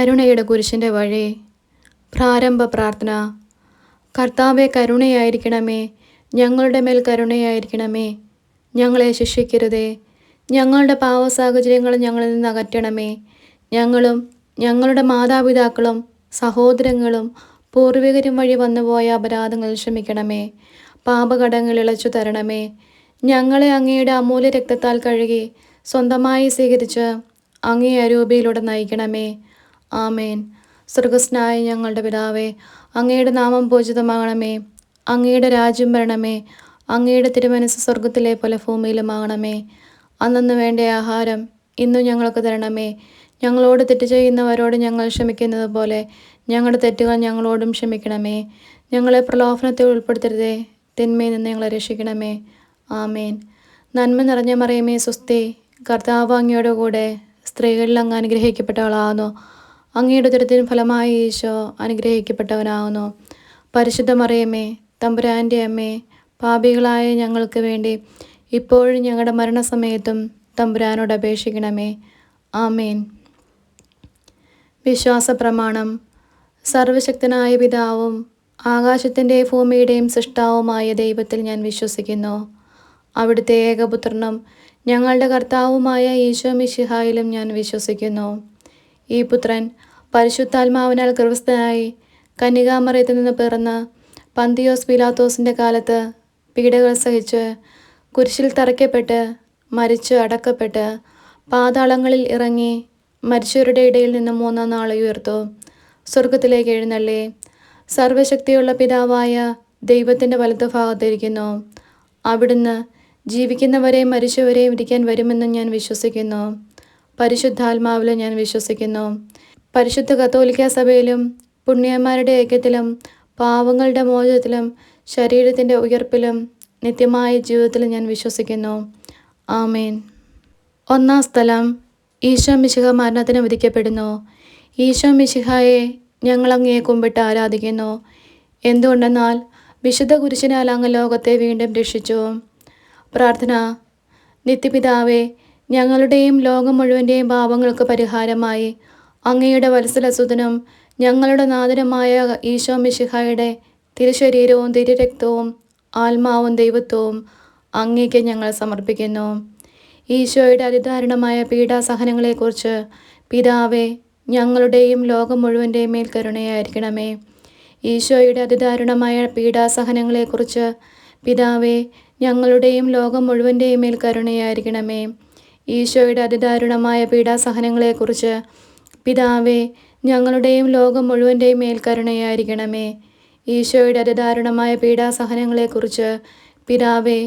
കരുണയുടെ കുരിശിൻ്റെ വഴി. പ്രാരംഭ പ്രാർത്ഥന. കർത്താവെ, കരുണയായിരിക്കണമേ, ഞങ്ങളുടെ മേൽ കരുണയായിരിക്കണമേ. ഞങ്ങളെ ശിക്ഷിക്കരുതേ. ഞങ്ങളുടെ പാവസാഹചര്യങ്ങൾ ഞങ്ങളിൽ നിന്ന് അകറ്റണമേ. ഞങ്ങളും ഞങ്ങളുടെ മാതാപിതാക്കളും സഹോദരങ്ങളും പൂർവികരും വഴി വന്നുപോയ അപരാധങ്ങൾ ക്ഷമിക്കണമേ. പാപകടങ്ങൾ ഇളച്ചു തരണമേ. ഞങ്ങളെ അങ്ങയുടെ അമൂല്യ രക്തത്താൽ കഴുകി സ്വന്തമായി സ്വീകരിച്ച് അങ്ങേ അരൂപിയിലൂടെ നയിക്കണമേ. ആമേൻ. സ്വർഗസ്നായ ഞങ്ങളുടെ പിതാവേ, അങ്ങയുടെ നാമം പൂജിതമാകണമേ. അങ്ങയുടെ രാജ്യം വരണമേ. അങ്ങയുടെ തിരുമനസ്സ് സ്വർഗത്തിലെ പോലെ ഭൂമിയിലുമാകണമേ. അന്നന്ന് വേണ്ട ആഹാരം ഇന്നും ഞങ്ങൾക്ക് തരണമേ. ഞങ്ങളോട് തെറ്റ് ചെയ്യുന്നവരോട് ഞങ്ങൾ ക്ഷമിക്കുന്നത് പോലെ ഞങ്ങളുടെ തെറ്റുകൾ ഞങ്ങളോടും ക്ഷമിക്കണമേ. ഞങ്ങളെ പ്രലോഭനത്തിൽ ഉൾപ്പെടുത്തരുതേ, തിന്മയിൽ നിന്ന് ഞങ്ങളെ രക്ഷിക്കണമേ. ആമേൻ. നന്മ നിറഞ്ഞ മറിയമേ, സ്വസ്തി. കർത്താവ് അങ്ങയോട് കൂടെ സ്ത്രീകളിൽ അങ്ങ് അനുഗ്രഹിക്കപ്പെട്ടവളാകുന്നു. അങ്ങയുടെ ഉദരത്തിൻ ഫലമായി ഈശോ അനുഗ്രഹിക്കപ്പെട്ടവനാകുന്നു. പരിശുദ്ധ മറിയമേ, തമ്പുരാൻ്റെ അമ്മേ, പാപികളായ ഞങ്ങൾക്ക് വേണ്ടി ഇപ്പോഴും ഞങ്ങളുടെ മരണസമയത്തും തമ്പുരാനോട് അപേക്ഷിക്കണമേ. ആമേൻ. വിശ്വാസ പ്രമാണം. സർവശക്തനായ പിതാവും ആകാശത്തിൻ്റെയും ഭൂമിയുടെയും സൃഷ്ടാവുമായ ദൈവത്തിൽ ഞാൻ വിശ്വസിക്കുന്നു. അവിടുത്തെ ഏകപുത്രനും ഞങ്ങളുടെ കർത്താവുമായ ഈശോ മിശിഹായിലും ഞാൻ വിശ്വസിക്കുന്നു. ഈ പുത്രൻ പരിശുദ്ധാത്മാവിനാൽ ഗർഭസ്ഥനായി കന്യകാമറിയത്തിൽ നിന്ന് പിറന്ന് പന്തിയോസ് പീലാത്തോസിൻ്റെ കാലത്ത് പീഡകൾ സഹിച്ച് കുരിശിൽ തറയ്ക്കപ്പെട്ട് മരിച്ച് അടക്കപ്പെട്ട് പാതാളങ്ങളിൽ ഇറങ്ങി മരിച്ചവരുടെ ഇടയിൽ നിന്ന് മൂന്നാം നാൾ ഉയർത്തു. സ്വർഗത്തിലേക്ക് എഴുന്നള്ളി സർവശക്തിയുള്ള പിതാവായ ദൈവത്തിൻ്റെ വലതുഭാഗത്തിരിക്കുന്നു. അവിടുന്ന് ജീവിക്കുന്നവരെയും മരിച്ചവരെയും ഇരിക്കാൻ വരുമെന്നും ഞാൻ വിശ്വസിക്കുന്നു. പരിശുദ്ധാത്മാവിലും ഞാൻ വിശ്വസിക്കുന്നു. പരിശുദ്ധ കത്തോലിക്ക സഭയിലും പുണ്യന്മാരുടെ ഐക്യത്തിലും പാവങ്ങളുടെ മോചനത്തിലും ശരീരത്തിൻ്റെ ഉയർപ്പിലും നിത്യമായ ജീവിതത്തിലും ഞാൻ വിശ്വസിക്കുന്നു. ആമേൻ. ഒന്നാം സ്ഥലം. ഈശോ മിശിഹ മരണത്തിന് വിധിക്കപ്പെടുന്നു. ഈശോ മിശിഹായെ ഞങ്ങൾ അങ്ങയെ കുമ്പിട്ട് ആരാധിക്കുന്നു. എന്തുകൊണ്ടെന്നാൽ വിശുദ്ധ കുരിശിനാൽ അങ്ങ് ലോകത്തെ വീണ്ടും രക്ഷിച്ചു. പ്രാർത്ഥന. നിത്യപിതാവേ, ഞങ്ങളുടെയും ലോകം മുഴുവൻ്റെയും പാപങ്ങൾക്ക് പരിഹാരമായി അങ്ങയുടെ വത്സലസുതനും ഞങ്ങളുടെ നാഥനുമായ ഈശോ മിശിഹായുടെ തിരുശരീരവും തിരുരക്തവും ആത്മാവും ദൈവത്വവും അങ്ങേക്ക് ഞങ്ങൾ സമർപ്പിക്കുന്നു. ഈശോയുടെ അതിദാരുണമായ പീഡാസഹനങ്ങളെക്കുറിച്ച് പിതാവേ, ഞങ്ങളുടെയും ലോകം മുഴുവൻ്റെയും മേൽ കരുണയായിരിക്കണമേ. ഈശോയുടെ അതിദാരുണമായ പീഡാസഹനങ്ങളെക്കുറിച്ച് പിതാവേ, ഞങ്ങളുടെയും ലോകം മുഴുവൻ്റെയും മേൽ കരുണയായിരിക്കണമേ. ഈശോയുടെ അതിദാരുണമായ പീഡാസഹനങ്ങളെക്കുറിച്ച് പിതാവേ, ഞങ്ങളുടെയും ലോകം മുഴുവൻ്റെയും മേൽ കരുണയായിരിക്കണമേ. ഈശോയുടെ അതിദാരുണമായ പീഡാസഹനങ്ങളെക്കുറിച്ച് പിതാവേ,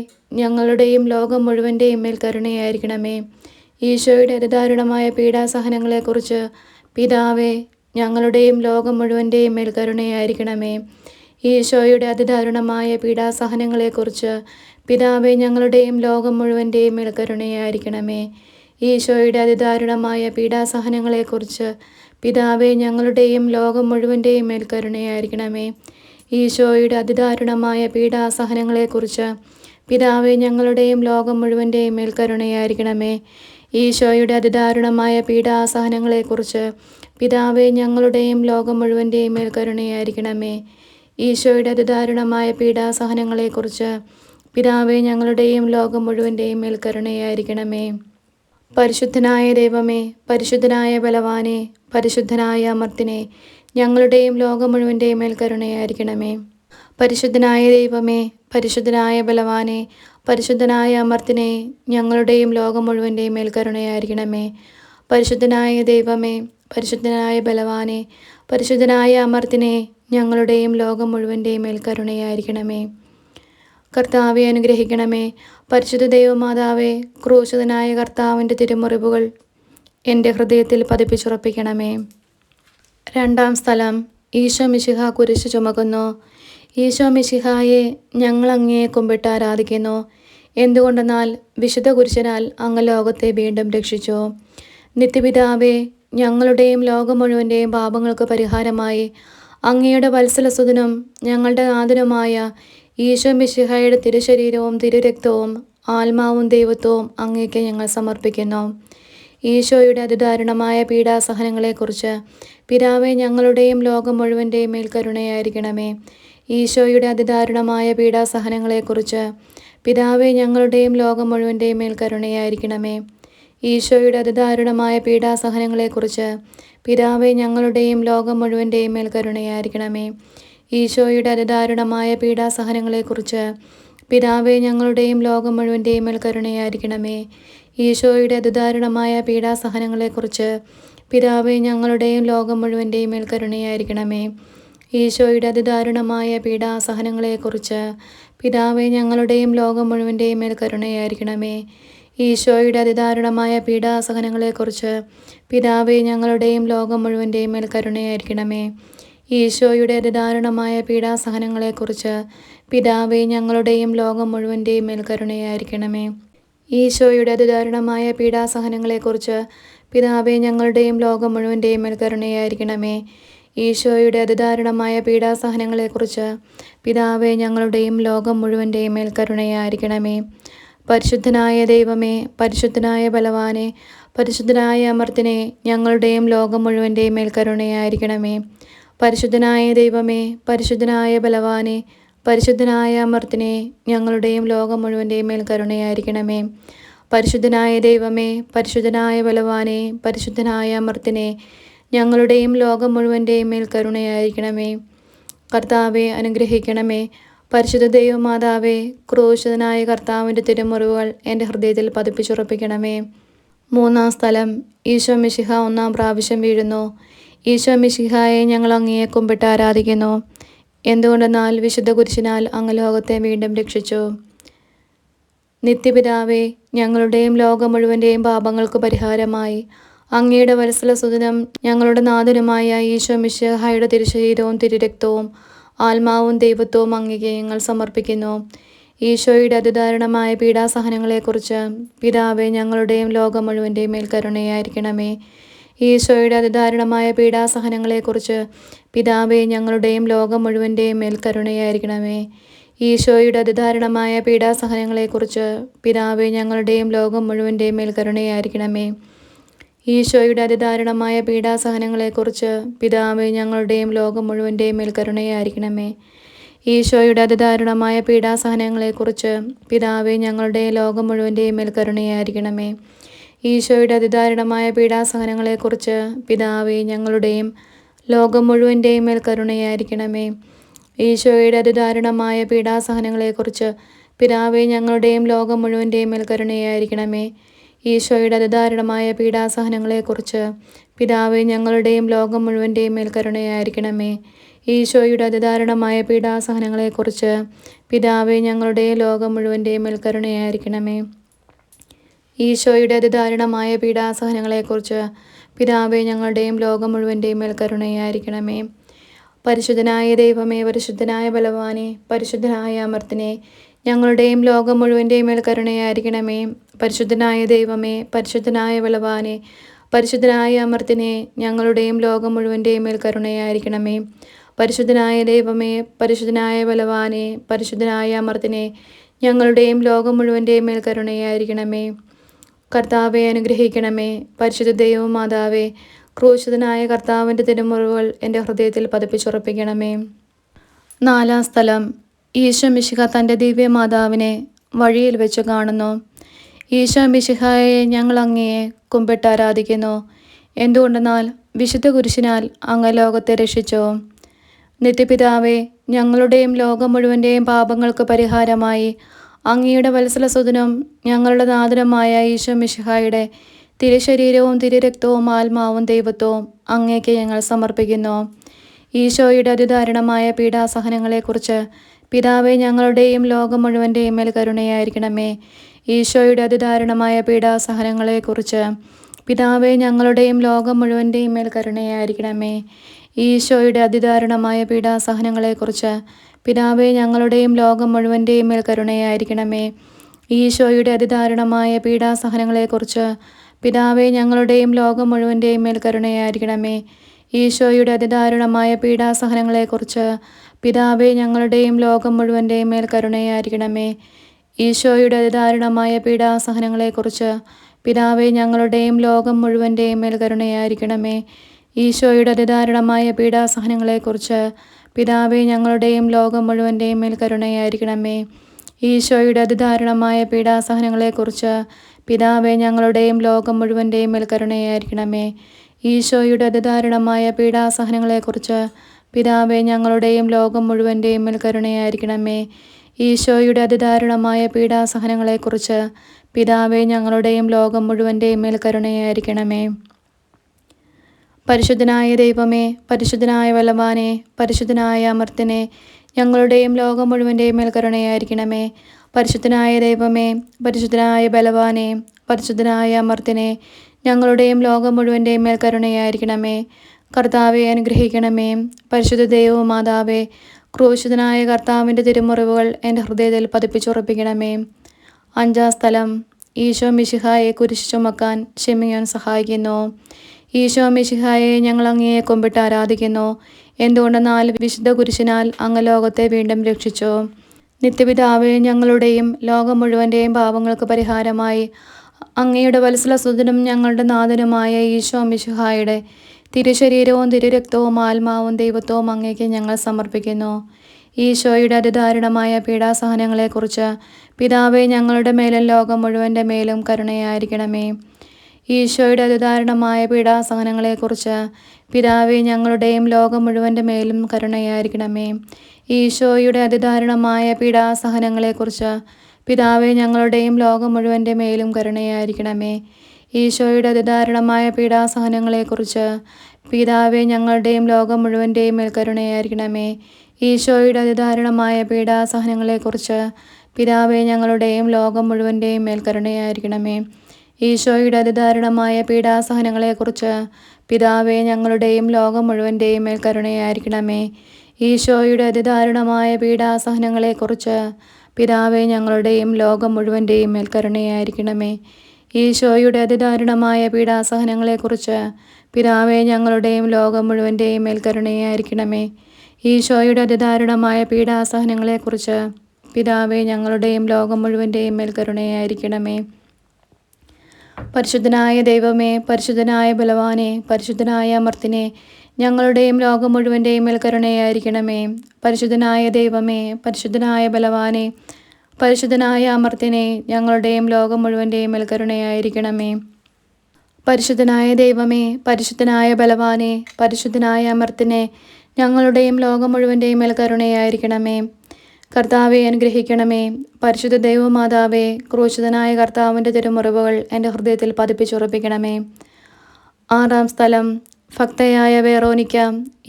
ഞങ്ങളുടെയും ലോകം മുഴുവൻ്റെയും മേൽ കരുണയായിരിക്കണമേ. ഈശോയുടെ അതിദാരുണമായ പീഡാസഹനങ്ങളെക്കുറിച്ച് പിതാവേ, ഞങ്ങളുടെയും ലോകം മുഴുവൻ്റെയും മേൽ കരുണയായിരിക്കണമേ. ഈശോയുടെ അതിദാരുണമായ പീഡാസഹനങ്ങളെക്കുറിച്ച് പിതാവേ, ഞങ്ങളുടെയും ലോകം മുഴുവൻ്റെയും മേൽ കരുണയായിരിക്കണമേ. ഈശോയുടെ അതിദാരുണമായ പീഡാസഹനങ്ങളെക്കുറിച്ച് പിതാവേ, ഞങ്ങളുടെയും ലോകം മുഴുവൻ്റെയും മേൽ കരുണയായിരിക്കണമേ. ഈശോയുടെ അതിദാരുണമായ പീഡാസഹനങ്ങളെക്കുറിച്ച് പിതാവേ, ഞങ്ങളുടെയും ലോകം മുഴുവൻ്റെയും മേൽ കരുണയായിരിക്കണമേ. ഈശോയുടെ അതിദാരുണമായ പീഡാസഹനങ്ങളെക്കുറിച്ച് പിതാവേ, ഞങ്ങളുടെയും ലോകം മുഴുവൻ്റെയും മേൽ കരുണയായിരിക്കണമേ. ഈശോയുടെ അതിദാരുണമായ പീഡാസഹനങ്ങളെക്കുറിച്ച് പിതാവേ, ഞങ്ങളുടെയും ലോകം മുഴുവൻ്റെയും മേൽ കരുണയായിരിക്കണമേ. പരിശുദ്ധനായ ദൈവമേ, പരിശുദ്ധനായ ബലവാനെ, പരിശുദ്ധനായ അമർത്തിനെ, ഞങ്ങളുടെയും ലോകം മുഴുവൻ്റെയും മേൽ കരുണയായിരിക്കണമേ. പരിശുദ്ധനായ ദൈവമേ, പരിശുദ്ധനായ ബലവാനെ, പരിശുദ്ധനായ അമർത്തിനെ, ഞങ്ങളുടെയും ലോകം മുഴുവൻ്റെയും മേൽ കരുണയായിരിക്കണമേ. പരിശുദ്ധനായ ദൈവമേ, പരിശുദ്ധനായ ബലവാനെ, പരിശുദ്ധനായ അമർത്തിനെ, ഞങ്ങളുടെയും ലോകം മുഴുവൻ്റെയും മേൽ കരുണയായിരിക്കണമേ. കർത്താവെ അനുഗ്രഹിക്കണമേ. പരിശുദ്ധ ദൈവമാതാവേ, ക്രൂശിതനായ കർത്താവിൻ്റെ തിരുമുറിവുകൾ എൻ്റെ ഹൃദയത്തിൽ പതിപ്പിച്ചുറപ്പിക്കണമേ. രണ്ടാം സ്ഥലം. ഈശോ മിശിഹ കുരിശ് ചുമക്കുന്നു. ഈശോ മിശിഹായെ ഞങ്ങൾ അങ്ങയെ കുമ്പിട്ട് ആരാധിക്കുന്നു. എന്തുകൊണ്ടെന്നാൽ വിശുദ്ധ കുരിശിനാൽ അങ്ങ് ലോകത്തെ വീണ്ടും രക്ഷിച്ചു. നിത്യപിതാവേ, ഞങ്ങളുടെയും ലോകം മുഴുവൻ്റെയും പാപങ്ങൾക്ക് പരിഹാരമായി അങ്ങയുടെ വത്സലസുതനും ഞങ്ങളുടെ നാഥനുമായ ഈശോ മിശിഹായുടെ തിരുശരീരവും തിരുരക്തവും ആത്മാവും ദൈവത്വവും അങ്ങേക്ക് ഞങ്ങൾ സമർപ്പിക്കുന്നു. ഈശോയുടെ അതിദാരുണമായ പീഡാസഹനങ്ങളെക്കുറിച്ച് പിതാവേ ഞങ്ങളുടെയും ലോകം മുഴുവൻ്റെയും മേൽ കരുണയായിരിക്കണമേ. ഈശോയുടെ അതിദാരുണമായ പീഡാസഹനങ്ങളെക്കുറിച്ച് പിതാവേ ഞങ്ങളുടെയും ലോകം മുഴുവൻ്റെയും മേൽ കരുണയായിരിക്കണമേ. ഈശോയുടെ അതിദാരുണമായ പീഡാസഹനങ്ങളെക്കുറിച്ച് പിതാവേ ഞങ്ങളുടെയും ലോകം മുഴുവൻ്റെയും മേൽ കരുണയായിരിക്കണമേ. ഈശോയുടെ അതിദാരുണമായ പീഡാസഹനങ്ങളെക്കുറിച്ച് പിതാവേ ഞങ്ങളുടെയും ലോകം മുഴുവൻ്റെയും മേൽ കരുണയായിരിക്കണമേ. ഈശോയുടെ അതിദാരുണമായ പീഡാസഹനങ്ങളെക്കുറിച്ച് പിതാവേ ഞങ്ങളുടെയും ലോകം മുഴുവൻ്റെയും മേൽ കരുണയായിരിക്കണമേ. ഈശോയുടെ അതിദാരുണമായ പീഡാസഹനങ്ങളെക്കുറിച്ച് പിതാവേ ഞങ്ങളുടെയും ലോകം മുഴുവൻ്റെയും മേൽ കരുണയായിരിക്കണമേ. ഈശോയുടെ അതിദാരുണമായ പീഡാസഹനങ്ങളെക്കുറിച്ച് പിതാവേ ഞങ്ങളുടെയും ലോകം മുഴുവൻ്റെയും മേൽ കരുണയായിരിക്കണമേ. ഈശോയുടെ അതിദാരുണമായ പീഡാസഹനങ്ങളെക്കുറിച്ച് പിതാവേ ഞങ്ങളുടെയും ലോകം മുഴുവൻ്റെയും മേൽ കരുണയായിരിക്കണമേ. ഈശോയുടെ അതിദാരുണമായ പീഡാസഹനങ്ങളെക്കുറിച്ച് പിതാവേ ഞങ്ങളുടെയും ലോകം മുഴുവൻ്റെയും മേൽ കരുണയായിരിക്കണമേ. ഈശോയുടെ അതിദാരുണമായ പീഡാസഹനങ്ങളെക്കുറിച്ച് പിതാവേ ഞങ്ങളുടെയും ലോകം മുഴുവൻ്റെയും മേൽ കരുണയായിരിക്കണമേ. പരിശുദ്ധനായ ദൈവമേ, പരിശുദ്ധനായ ബലവാനെ, പരിശുദ്ധനായ അമർത്തിനെ, ഞങ്ങളുടെയും ലോകം മുഴുവൻ്റെയും മേൽ കരുണയായിരിക്കണമേ. പരിശുദ്ധനായ ദൈവമേ, പരിശുദ്ധനായ ബലവാനെ, പരിശുദ്ധനായ അമർത്തിനെ, ഞങ്ങളുടെയും ലോകം മുഴുവൻ്റെയും മേൽ കരുണയായിരിക്കണമേ. പരിശുദ്ധനായ ദൈവമേ, പരിശുദ്ധനായ ബലവാനെ, പരിശുദ്ധനായ അമർത്തിനെ, ഞങ്ങളുടെയും ലോകം മുഴുവൻ്റെയും മേൽ കരുണയായിരിക്കണമേ. കർത്താവെ അനുഗ്രഹിക്കണമേ. പരിശുദ്ധ ദൈവമാതാവേ, ക്രൂശിതനായ കർത്താവിൻ്റെ തിരുമുറിവുകൾ എൻ്റെ ഹൃദയത്തിൽ പതിപ്പിച്ചുറപ്പിക്കണമേ. മൂന്നാം സ്ഥലം. ഈശോ മിശിഹ ഒന്നാം പ്രാവശ്യം വീഴുന്നു. ഈശോ മിശിഹായെ ഞങ്ങൾ അങ്ങയെ കുമ്പിട്ട് ആരാധിക്കുന്നു. എന്തുകൊണ്ടെന്നാൽ വിശുദ്ധ കുരിശിനാൽ അങ്ങ് ലോകത്തെ വീണ്ടും രക്ഷിച്ചു. നിത്യപിതാവേ, ഞങ്ങളുടെയും ലോകം മുഴുവൻ്റെയും പാപങ്ങൾക്ക് പരിഹാരമായി അങ്ങയുടെ വത്സലസുതനും ഞങ്ങളുടെ നാഥനുമായ ഈശോ മിശിഹായുടെ തിരുശരീരവും തിരുരക്തവും ആത്മാവും ദൈവത്വവും അങ്ങേക്ക് ഞങ്ങൾ സമർപ്പിക്കുന്നു. ഈശോയുടെ അതിദാരുണമായ പീഡാസഹനങ്ങളെക്കുറിച്ച് പിതാവേ ഞങ്ങളുടെയും ലോകം മുഴുവൻ്റെയും മേൽ കരുണയായിരിക്കണമേ. ഈശോയുടെ അതിദാരുണമായ പീഡാസഹനങ്ങളെക്കുറിച്ച് പിതാവേ ഞങ്ങളുടെയും ലോകം മുഴുവൻ്റെയും മേൽ കരുണയായിരിക്കണമേ. ഈശോയുടെ അതിദാരുണമായ പീഡാസഹനങ്ങളെക്കുറിച്ച് പിതാവേ ഞങ്ങളുടെയും ലോകം മുഴുവൻ്റെയും മേൽ കരുണയായിരിക്കണമേ. ഈശോയുടെ അതിദാരുണമായ പീഡാസഹനങ്ങളെക്കുറിച്ച് പിതാവേ ഞങ്ങളുടെയും ലോകം മുഴുവൻ്റെയും മേൽ കരുണയായിരിക്കണമേ. ഈശോയുടെ അതിദാരുണമായ പീഡാസഹനങ്ങളെക്കുറിച്ച് പിതാവേ ഞങ്ങളുടെ ലോകം മുഴുവൻ്റെയും മേൽ കരുണയായിരിക്കണമേ. ഈശോയുടെ അതിദാരുണമായ പീഡാസഹനങ്ങളെക്കുറിച്ച് പിതാവേ ഞങ്ങളുടെയും ലോകം മുഴുവൻ്റെയും മേൽ കരുണയായിരിക്കണമേ. ഈശോയുടെ അതിദാരുണമായ പീഡാസഹനങ്ങളെക്കുറിച്ച് പിതാവേ ഞങ്ങളുടെയും ലോകം മുഴുവൻ്റെയും മേൽ കരുണയായിരിക്കണമേ. ഈശോയുടെ അതിദാരുണമായ പീഡാസഹനങ്ങളെക്കുറിച്ച് പിതാവേ ഞങ്ങളുടെയും ലോകം മുഴുവൻ്റെയും മേൽ കരുണയായിരിക്കണമേ. ഈശോയുടെ അതിദാരുണമായ പീഡാസഹനങ്ങളെക്കുറിച്ച് പിതാവേ ഞങ്ങളുടെ ലോകം മുഴുവൻ്റെയും മേൽ കരുണയായിരിക്കണമേ. ഈശോയുടെ അതിദാരുണമായ പീഡാസഹനങ്ങളെക്കുറിച്ച് പിതാവേ ഞങ്ങളുടെയും ലോകം മുഴുവൻ്റെയും മേൽ കരുണയായിരിക്കണമേ. പരിശുദ്ധനായ ദൈവമേ, പരിശുദ്ധനായ ബലവാനെ, പരിശുദ്ധനായ അമർത്തിനെ, ഞങ്ങളുടെയും ലോകം മുഴുവൻ്റെയും മേൽ കരുണയായിരിക്കണമേ. പരിശുദ്ധനായ ദൈവമേ, പരിശുദ്ധനായ ബലവാനെ, പരിശുദ്ധനായ അമർത്തിനെ, ഞങ്ങളുടെയും ലോകം മുഴുവൻ്റെയും മേൽ കരുണയായിരിക്കണമേ. പരിശുദ്ധനായ ദൈവമേ, പരിശുദ്ധനായ ബലവാനെ, പരിശുദ്ധനായ അമർത്തിനെ, ഞങ്ങളുടെയും ലോകം മുഴുവൻ്റെയും മേൽ കരുണയായിരിക്കണമേ. കർത്താവെ അനുഗ്രഹിക്കണമേ. പരിശുദ്ധ ദൈവമാതാവേ, ക്രൂശിതനായ കർത്താവിൻ്റെ തിരുമുറിവുകൾ എൻ്റെ ഹൃദയത്തിൽ പതിപ്പിച്ചുറപ്പിക്കണമേ. നാലാം സ്ഥലം. ഈശോ മിശിഹ തൻ്റെ ദിവ്യമാതാവിനെ വഴിയിൽ വെച്ച് കാണുന്നു. ഈശോ മിശിഹായെ ഞങ്ങൾ അങ്ങയെ കുമ്പിട്ട് ആരാധിക്കുന്നു. എന്തുകൊണ്ടെന്നാൽ വിശുദ്ധ കുരിശിനാൽ അങ്ങ് ലോകത്തെ രക്ഷിച്ചു. നിത്യപിതാവേ, ഞങ്ങളുടെയും ലോകം മുഴുവൻ്റെയും പാപങ്ങൾക്ക് പരിഹാരമായി അങ്ങയുടെ വത്സലസുതനും ഞങ്ങളുടെ നാഥനുമായ ഈശോ മിശിഹായുടെ തിരുശരീരവും തിരുരക്തവും ആത്മാവും ദൈവത്വവും അങ്ങേക്ക് ഞങ്ങൾ സമർപ്പിക്കുന്നു. ഈശോയുടെ അതിദാരുണമായ പീഡാസഹനങ്ങളെക്കുറിച്ച് പിതാവേ ഞങ്ങളുടെയും ലോകം മുഴുവൻ്റെയും മേൽ കരുണയായിരിക്കണമേ. ഈശോയുടെ അതിദാരുണമായ പീഡാസഹനങ്ങളെക്കുറിച്ച് പിതാവേ ഞങ്ങളുടെയും ലോകം മുഴുവൻ്റെയും മേൽ കരുണയായിരിക്കണമേ. ഈശോയുടെ അതിദാരുണമായ പീഡാസഹനങ്ങളെക്കുറിച്ച് പിതാവേ ഞങ്ങളുടെയും ലോകം മുഴുവൻ്റെയും മേൽ കരുണയായിരിക്കണമേ. ഈശോയുടെ അതിദാരുണമായ പീഡാസഹനങ്ങളെക്കുറിച്ച് പിതാവേ ഞങ്ങളുടെയും ലോകം മുഴുവൻ്റെയും മേൽ കരുണയായിരിക്കണമേ. ഈശോയുടെ അതിദാരുണമായ പീഡാസഹനങ്ങളെക്കുറിച്ച് പിതാവേ ഞങ്ങളുടെയും ലോകം മുഴുവൻ്റെയും മേൽ കരുണയായിരിക്കണമേ. ഈശോയുടെ അതിദാരുണമായ പീഡാസഹനങ്ങളെക്കുറിച്ച് പിതാവേ ഞങ്ങളുടെയും ലോകം മുഴുവൻ്റെയും മേൽ കരുണയായിരിക്കണമേ. ഈശോയുടെ അതിദാരുണമായ പീഡാസഹനങ്ങളെക്കുറിച്ച് പിതാവേ ഞങ്ങളുടെയും ലോകം മുഴുവൻ്റെയും മേൽ കരുണയായിരിക്കണമേ. ഈശോയുടെ അതിദാരുണമായ പീഡാസഹനങ്ങളെക്കുറിച്ച് പിതാവേ ഞങ്ങളുടെയും ലോകം മുഴുവൻ്റെയും മേൽ കരുണയായിരിക്കണമേ. ഈശോയുടെ അതിദാരുണമായ പീഡാസഹനങ്ങളെക്കുറിച്ച് പിതാവേ ഞങ്ങളുടെയും ലോകം മുഴുവൻ്റെയും മേൽ കരുണയായിരിക്കണമേ. ഈശോയുടെ അതിദാരുണമായ പീഡാസഹനങ്ങളെക്കുറിച്ച് പിതാവേ ഞങ്ങളുടെയും ലോകം മുഴുവൻ്റെയും മേൽ കരുണയായിരിക്കണമേ. പരിശുദ്ധനായ ദൈവമേ, പരിശുദ്ധനായ ബലവാനെ, പരിശുദ്ധനായ അമർത്യനെ, ഞങ്ങളുടെയും ലോകം മുഴുവൻ്റെയും മേൽ കരുണയായിരിക്കണമേ. പരിശുദ്ധനായ ദൈവമേ, പരിശുദ്ധനായ ബലവാനെ, പരിശുദ്ധനായ അമർത്യനെ, ഞങ്ങളുടെയും ലോകം മുഴുവൻ്റെയും മേൽ കരുണയായിരിക്കണമേ. കർത്താവെ അനുഗ്രഹിക്കണമേ. പരിശുദ്ധ ദൈവമാതാവേ, ക്രൂശിതനായ കർത്താവിൻ്റെ തിരുമുറിവുകൾ എൻ്റെ ഹൃദയത്തിൽ പതിപ്പിച്ചുറപ്പിക്കണമേ. 5-ാം സ്ഥലം. ഈശോ മിശിഹായെ കുരിശ് ചുമക്കാൻ ഷിമിയോൻ സഹായിക്കുന്നു. ഈശോ മിശിഹായെ ഞങ്ങൾ അങ്ങയെ കുമ്പിട്ട് ആരാധിക്കുന്നു. എന്തുകൊണ്ടെന്നാൽ വിശുദ്ധ കുരിശിനാൽ അങ്ങ് ലോകത്തെ വീണ്ടും രക്ഷിച്ചു. നിത്യപിതാവേ, ഞങ്ങളുടെയും ലോകം മുഴുവൻ്റെയും പാപങ്ങൾക്ക് പരിഹാരമായി അങ്ങയുടെ വത്സലസുതനും ഞങ്ങളുടെ നാഥനുമായ ഈശോ മിശിഹായുടെ തിരുശരീരവും തിരുരക്തവും ആത്മാവും ദൈവത്വവും അങ്ങേക്ക് ഞങ്ങൾ സമർപ്പിക്കുന്നു. ഈശോയുടെ അതിദാരുണമായ പീഡാസഹനങ്ങളെക്കുറിച്ച് പിതാവേ ഞങ്ങളുടെ മേലും ലോകം മുഴുവൻ്റെ മേലും കരുണയായിരിക്കണമേ. ഈശോയുടെ അതിദാരുണമായ പീഡാസഹനങ്ങളെക്കുറിച്ച് പിതാവേ ഞങ്ങളുടെയും ലോകം മുഴുവൻ്റെ മേലും കരുണയായിരിക്കണമേ. ഈശോയുടെ അതിദാരുണമായ പീഡാസഹനങ്ങളെക്കുറിച്ച് പിതാവേ ഞങ്ങളുടെയും ലോകം മുഴുവൻ്റെ മേലും കരുണയായിരിക്കണമേ. ഈശോയുടെ അതിദാരുണമായ പീഡാസഹനങ്ങളെക്കുറിച്ച് പിതാവേ ഞങ്ങളുടെയും ലോകം മുഴുവൻ്റെയും മേൽ കരുണയായിരിക്കണമേ. ഈശോയുടെ അതിദാരുണമായ പീഡാസഹനങ്ങളെക്കുറിച്ച് പിതാവേ ഞങ്ങളുടെയും ലോകം മുഴുവൻ്റെയും മേൽ കരുണയായിരിക്കണമേ. ഈശോയുടെ അതിദാരുണമായ പീഡാസഹനങ്ങളെക്കുറിച്ച് പിതാവേ ഞങ്ങളുടെയും ലോകം മുഴുവൻ്റെയും മേൽ കരുണയായിരിക്കണമേ. ഈശോയുടെ അതിദാരുണമായ പീഡാസഹനങ്ങളെക്കുറിച്ച് പിതാവേ ഞങ്ങളുടെയും ലോകം മുഴുവൻ്റെയും മേൽ കരുണയായിരിക്കണമേ. ഈശോയുടെ അതിദാരുണമായ പീഡാസഹനങ്ങളെക്കുറിച്ച് പിതാവേ ഞങ്ങളുടെയും ലോകം മുഴുവൻ്റെയും മേൽ കരുണയായിരിക്കണമേ. ഈശോയുടെ അതിദാരുണമായ പീഡാസഹനങ്ങളെക്കുറിച്ച് പിതാവേ ഞങ്ങളുടെയും ലോകം മുഴുവൻ്റെയും മേൽ കരുണയായിരിക്കണമേ. പരിശുദ്ധനായ ദൈവമേ, പരിശുദ്ധനായ ബലവാനെ, പരിശുദ്ധനായ അമർത്തിനെ, ഞങ്ങളുടെയും ലോകം മുഴുവൻ്റെയും മേൽ കരുണയായിരിക്കണമേ. പരിശുദ്ധനായ ദൈവമേ, പരിശുദ്ധനായ ബലവാനെ, പരിശുദ്ധനായ അമർത്തിനെ, ഞങ്ങളുടെയും ലോകം മുഴുവൻ്റെയും മേൽ കരുണയായിരിക്കണമേ. പരിശുദ്ധനായ ദൈവമേ, പരിശുദ്ധനായ ബലവാനെ, പരിശുദ്ധനായ അമർത്തിനെ, ഞങ്ങളുടെയും ലോകം മുഴുവൻ്റെയും മേൽ കരുണയായിരിക്കണമേ. കർത്താവെ അനുഗ്രഹിക്കണമേ. പരിശുദ്ധ ദൈവമാതാവേ, ക്രൂശിതനായ കർത്താവിൻ്റെ തിരുമുറിവുകൾ എൻ്റെ ഹൃദയത്തിൽ പതിപ്പിച്ചുറപ്പിക്കണമേ. 6-ാം സ്ഥലം. ഭക്തയായ വെറോനിക്ക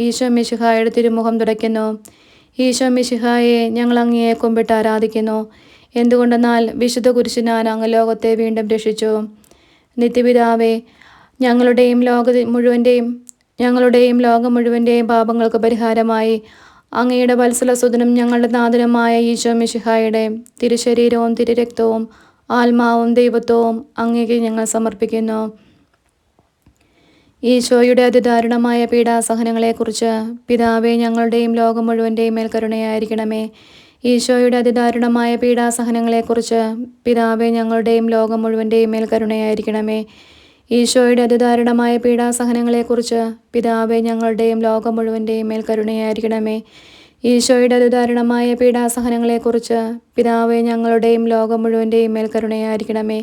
ഈശോ മിശിഹായുടെ തിരുമുഖം തുടയ്ക്കുന്നു. ഈശോ മിശിഹായെ ഞങ്ങൾ അങ്ങയെ കുമ്പിട്ട് ആരാധിക്കുന്നു. എന്തുകൊണ്ടെന്നാൽ വിശുദ്ധ കുരിശിനാൽ അങ്ങ് ലോകത്തെ വീണ്ടും രക്ഷിച്ചു. നിത്യപിതാവേ, ഞങ്ങളുടെയും ലോകം മുഴുവൻ്റെയും പാപങ്ങൾക്ക് പരിഹാരമായി അങ്ങയുടെ വത്സലസുതനും ഞങ്ങളുടെ നാഥനുമായ ഈശോ മിശിഹായുടെ തിരുശരീരവും തിരുരക്തവും ആത്മാവും ദൈവത്വവും അങ്ങേക്ക് ഞങ്ങൾ സമർപ്പിക്കുന്നു. ഈശോയുടെ അതിദാരുണമായ പീഡാസഹനങ്ങളെക്കുറിച്ച് പിതാവേ ഞങ്ങളുടെയും ലോകം മുഴുവൻ്റെയും മേൽ കരുണയായിരിക്കണമേ. ഈശോയുടെ അതിദാരുണമായ പീഡാസഹനങ്ങളെക്കുറിച്ച് പിതാവേ ഞങ്ങളുടെയും ലോകം മുഴുവൻ്റെയും മേൽ കരുണയായിരിക്കണമേ. ഈശോയുടെ അതിദാരുണമായ പീഡാസഹനങ്ങളെക്കുറിച്ച് പിതാവേ ഞങ്ങളുടെയും ലോകം മുഴുവൻ്റെയും മേൽ കരുണയായിരിക്കണമേ. ഈശോയുടെ അതിദാരുണമായ പീഡാസഹനങ്ങളെക്കുറിച്ച് പിതാവേ ഞങ്ങളുടെയും ലോകം മുഴുവൻ്റെയും മേൽ കരുണയായിരിക്കണമേ.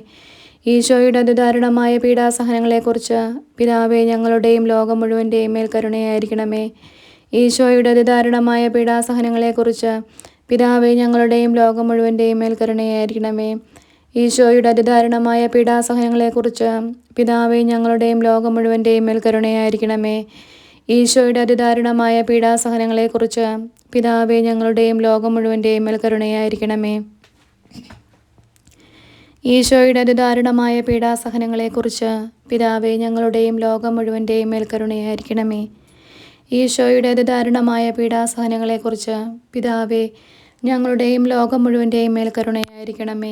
ഈശോയുടെ അതിദാരുണമായ പീഡാസഹനങ്ങളെക്കുറിച്ച് പിതാവേ ഞങ്ങളുടെയും ലോകം മുഴുവൻ്റെയും മേൽ കരുണയായിരിക്കണമേ. ഈശോയുടെ അതിദാരുണമായ പീഡാസഹനങ്ങളെക്കുറിച്ച് പിതാവേ ഞങ്ങളുടെയും ലോകം മുഴുവൻ്റെയും മേൽ കരുണയായിരിക്കണമേ. ഈശോയുടെ അതിദാരുണമായ പീഡാസഹനങ്ങളെക്കുറിച്ച് പിതാവേ ഞങ്ങളുടെയും ലോകം മുഴുവൻ്റെയും മേൽ കരുണയായിരിക്കണമേ. ഈശോയുടെ അതിദാരുണമായ പീഡാസഹനങ്ങളെക്കുറിച്ച് പിതാവേ ഞങ്ങളുടെയും ലോകം മുഴുവൻ്റെയും മേൽ കരുണയായിരിക്കണമേ. ഈശോയുടെ അതിദാരുണമായ പീഡാസഹനങ്ങളെക്കുറിച്ച് പിതാവേ ഞങ്ങളുടെയും ലോകം മുഴുവൻ്റെയും മേൽ കരുണയായിരിക്കണമേ. ഈശോയുടെ അതിദാരുണമായ പീഡാസഹനങ്ങളെക്കുറിച്ച് പിതാവേ ഞങ്ങളുടെയും ലോകം മുഴുവൻ്റെയും മേൽ കരുണയായിരിക്കണമേ.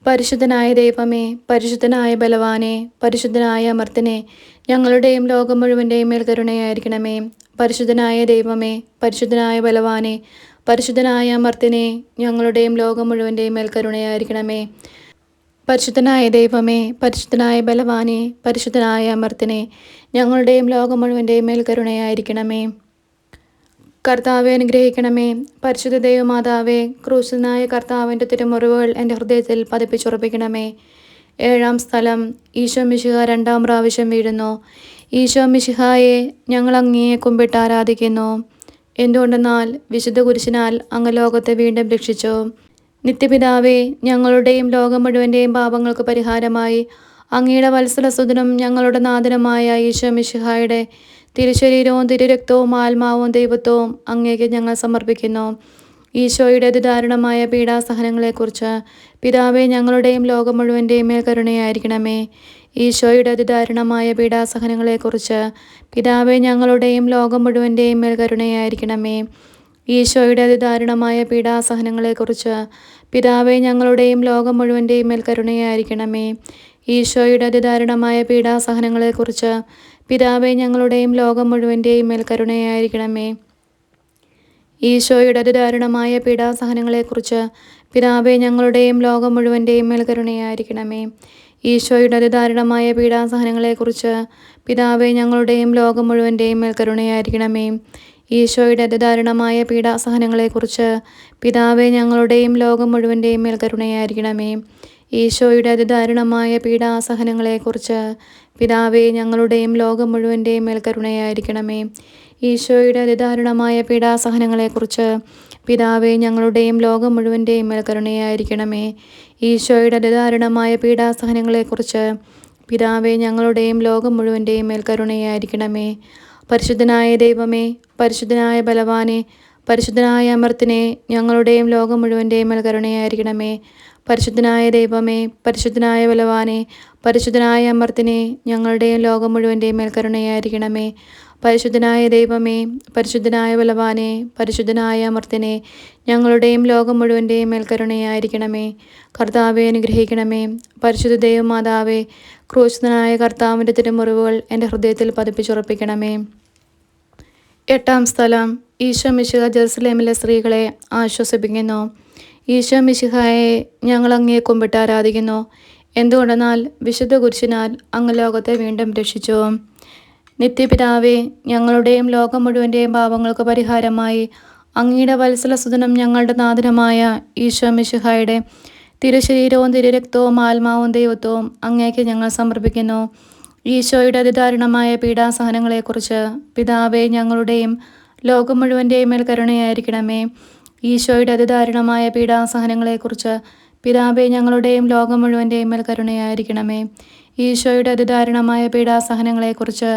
പരിശുദ്ധനായ ദൈവമേ, പരിശുദ്ധനായ ബലവാനെ, പരിശുദ്ധനായ അമർത്തിനെ, ഞങ്ങളുടെയും ലോകം മുഴുവൻ്റെയും മേൽ കരുണയായിരിക്കണമേ. പരിശുദ്ധനായ ദൈവമേ, പരിശുദ്ധനായ ബലവാനെ, പരിശുദ്ധനായ അമർത്തിനെ, ഞങ്ങളുടെയും ലോകം മുഴുവൻ്റെയും മേൽ കരുണയായിരിക്കണമേ. പരിശുദ്ധനായ ദൈവമേ, പരിശുദ്ധനായ ബലവാനെ, പരിശുദ്ധനായ അമർത്തിനെ, ഞങ്ങളുടെയും ലോകം മുഴുവൻ്റെയും മേൽ കരുണയായിരിക്കണമേ. കർത്താവെ അനുഗ്രഹിക്കണമേ. പരിശുദ്ധ ദൈവമാതാവേ, ക്രൂശനായ കർത്താവിൻ്റെ തിരുമുറിവുകൾ എൻ്റെ ഹൃദയത്തിൽ പതിപ്പിച്ചുറപ്പിക്കണമേ. 7-ാം സ്ഥലം. ഈശോ മിശിഹ 2-ാം പ്രാവശ്യം വീഴുന്നു. ഈശോ മിശിഹായെ ഞങ്ങൾ അങ്ങയെ കുമ്പിട്ട് ആരാധിക്കുന്നു. എന്തുകൊണ്ടെന്നാൽ വിശുദ്ധ കുരിശിനാൽ അങ്ങ് ലോകത്തെ വീണ്ടും രക്ഷിച്ചു. നിത്യപിതാവേ, ഞങ്ങളുടെയും ലോകം മുഴുവൻ്റെയും പാപങ്ങൾക്ക് പരിഹാരമായി അങ്ങയുടെ വത്സലസുതനും ഞങ്ങളുടെ നാഥനുമായ ഈശോ മിശിഹായുടെ തിരുശരീരവും തിരുരക്തവും ആത്മാവും ദൈവത്വവും അങ്ങേക്ക് ഞങ്ങൾ സമർപ്പിക്കുന്നു. ഈശോയുടെ അതിദാരുണമായ പീഡാസഹനങ്ങളെക്കുറിച്ച് പിതാവേ ഞങ്ങളുടെയും ലോകം മുഴുവൻ്റെയും മേൽ കരുണയായിരിക്കണമേ. ഈശോയുടെ അതിദാരുണമായ പീഡാസഹനങ്ങളെക്കുറിച്ച് പിതാവേ ഞങ്ങളുടെയും ലോകം മുഴുവൻ്റെയും മേൽ കരുണയായിരിക്കണമേ. ഈശോയുടെ അതിദാരുണമായ പീഡാസഹനങ്ങളെക്കുറിച്ച് പിതാവേ ഞങ്ങളുടെയും ലോകം മുഴുവൻ്റെയും മേൽ കരുണയായിരിക്കണമേ. ഈശോയുടെ അതിദാരുണമായ പീഡാസഹനങ്ങളെക്കുറിച്ച് പിതാവേ ഞങ്ങളുടെയും ലോകം മുഴുവൻ്റെയും മേൽ കരുണയായിരിക്കണമേ. ഈശോയുടെ അതിദാരുണമായ പീഡാസഹനങ്ങളെക്കുറിച്ച് പിതാവേ ഞങ്ങളുടെയും ലോകം മുഴുവൻ്റെയും മേൽ കരുണയായിരിക്കണമേ. ഈശോയുടെ അതിദാരുണമായ പീഡാസഹനങ്ങളെക്കുറിച്ച് പിതാവേ ഞങ്ങളുടെയും ലോകം മുഴുവൻ്റെയും മേൽ കരുണയായിരിക്കണമേ. ഈശോയുടെ അതിദാരുണമായ പീഡാസഹനങ്ങളെക്കുറിച്ച് പിതാവേ ഞങ്ങളുടെയും ലോകം മുഴുവൻ്റെയും മേൽ കരുണയായിരിക്കണമേ. ഈശോയുടെ അതിദാരുണമായ പീഡാസഹനങ്ങളെക്കുറിച്ച് പിതാവേ ഞങ്ങളുടെയും ലോകം മുഴുവൻ്റെയും മേൽ കരുണയായിരിക്കണമേ. ഈശോയുടെ അതിദാരുണമായ പീഡാസഹനങ്ങളെക്കുറിച്ച് പിതാവേ ഞങ്ങളുടെയും ലോകം മുഴുവൻ്റെയും മേൽ കരുണയായിരിക്കണമേ. ഈശോയുടെ അതിദാരുണമായ പീഡാസഹനങ്ങളെക്കുറിച്ച് പിതാവേ ഞങ്ങളുടെയും ലോകം മുഴുവൻ്റെയും മേൽ കരുണയായിരിക്കണമേ. പരിശുദ്ധനായ ദൈവമേ, പരിശുദ്ധനായ ബലവാനെ, പരിശുദ്ധനായ അമർത്തിനെ, ഞങ്ങളുടെയും ലോകം മുഴുവൻ്റെയും മേൽ കരുണയായിരിക്കണമേ. പരിശുദ്ധനായ ദൈവമേ, പരിശുദ്ധനായ ബലവാനെ, പരിശുദ്ധനായ അമർത്തിനെ, ഞങ്ങളുടെയും ലോകം മുഴുവൻ്റെയും മേൽ കരുണയായിരിക്കണമേ. പരിശുദ്ധനായ ദൈവമേ, പരിശുദ്ധനായ ബലവാനെ, പരിശുദ്ധനായ അമർത്തിനെ, ഞങ്ങളുടെയും ലോകം മുഴുവൻ്റെയും മേൽ കരുണയായിരിക്കണമേ. കർത്താവെ അനുഗ്രഹിക്കണമേ. പരിശുദ്ധ ദൈവമാതാവേ, ക്രൂശിതനായ കർത്താവിൻ്റെ തിരുമുറിവുകൾ എൻ്റെ ഹൃദയത്തിൽ പതിപ്പിച്ചുറപ്പിക്കണമേ. 8-ാം സ്ഥലം. ഈശോ മിശിഹ ജെറുസലേമിലെ സ്ത്രീകളെ ആശ്വസിപ്പിക്കുന്നു. ഈശോ മിശിഹായെ ഞങ്ങൾ അങ്ങയെ കുമ്പിട്ട് ആരാധിക്കുന്നു. എന്തുകൊണ്ടെന്നാൽ വിശുദ്ധ കുരിശിനാൽ അങ്ങ് ലോകത്തെ വീണ്ടും രക്ഷിച്ചു. നിത്യപിതാവേ, ഞങ്ങളുടെയും ലോകം മുഴുവൻ്റെയും പാപങ്ങൾക്ക് പരിഹാരമായി അങ്ങയുടെ വത്സലസുതനും ഞങ്ങളുടെ നാഥനുമായ ഈശോ മിശിഹായുടെ തിരുശരീരവും തിരുരക്തവും ആത്മാവും ദൈവത്വവും അങ്ങേക്ക് ഞങ്ങൾ സമർപ്പിക്കുന്നു. ഈശോയുടെ അതിദാരുണമായ പീഡാസഹനങ്ങളെക്കുറിച്ച് പിതാവേ ഞങ്ങളുടെയും ലോകം മുഴുവൻ്റെയും മേൽ കരുണയായിരിക്കണമേ. ഈശോയുടെ അതിദാരുണമായ പീഡാസഹനങ്ങളെക്കുറിച്ച് പിതാവേ ഞങ്ങളുടെയും ലോകം മുഴുവൻ്റെയും മേൽ കരുണയായിരിക്കണമേ. ഈശോയുടെ അതിദാരുണമായ പീഡാസഹനങ്ങളെക്കുറിച്ച്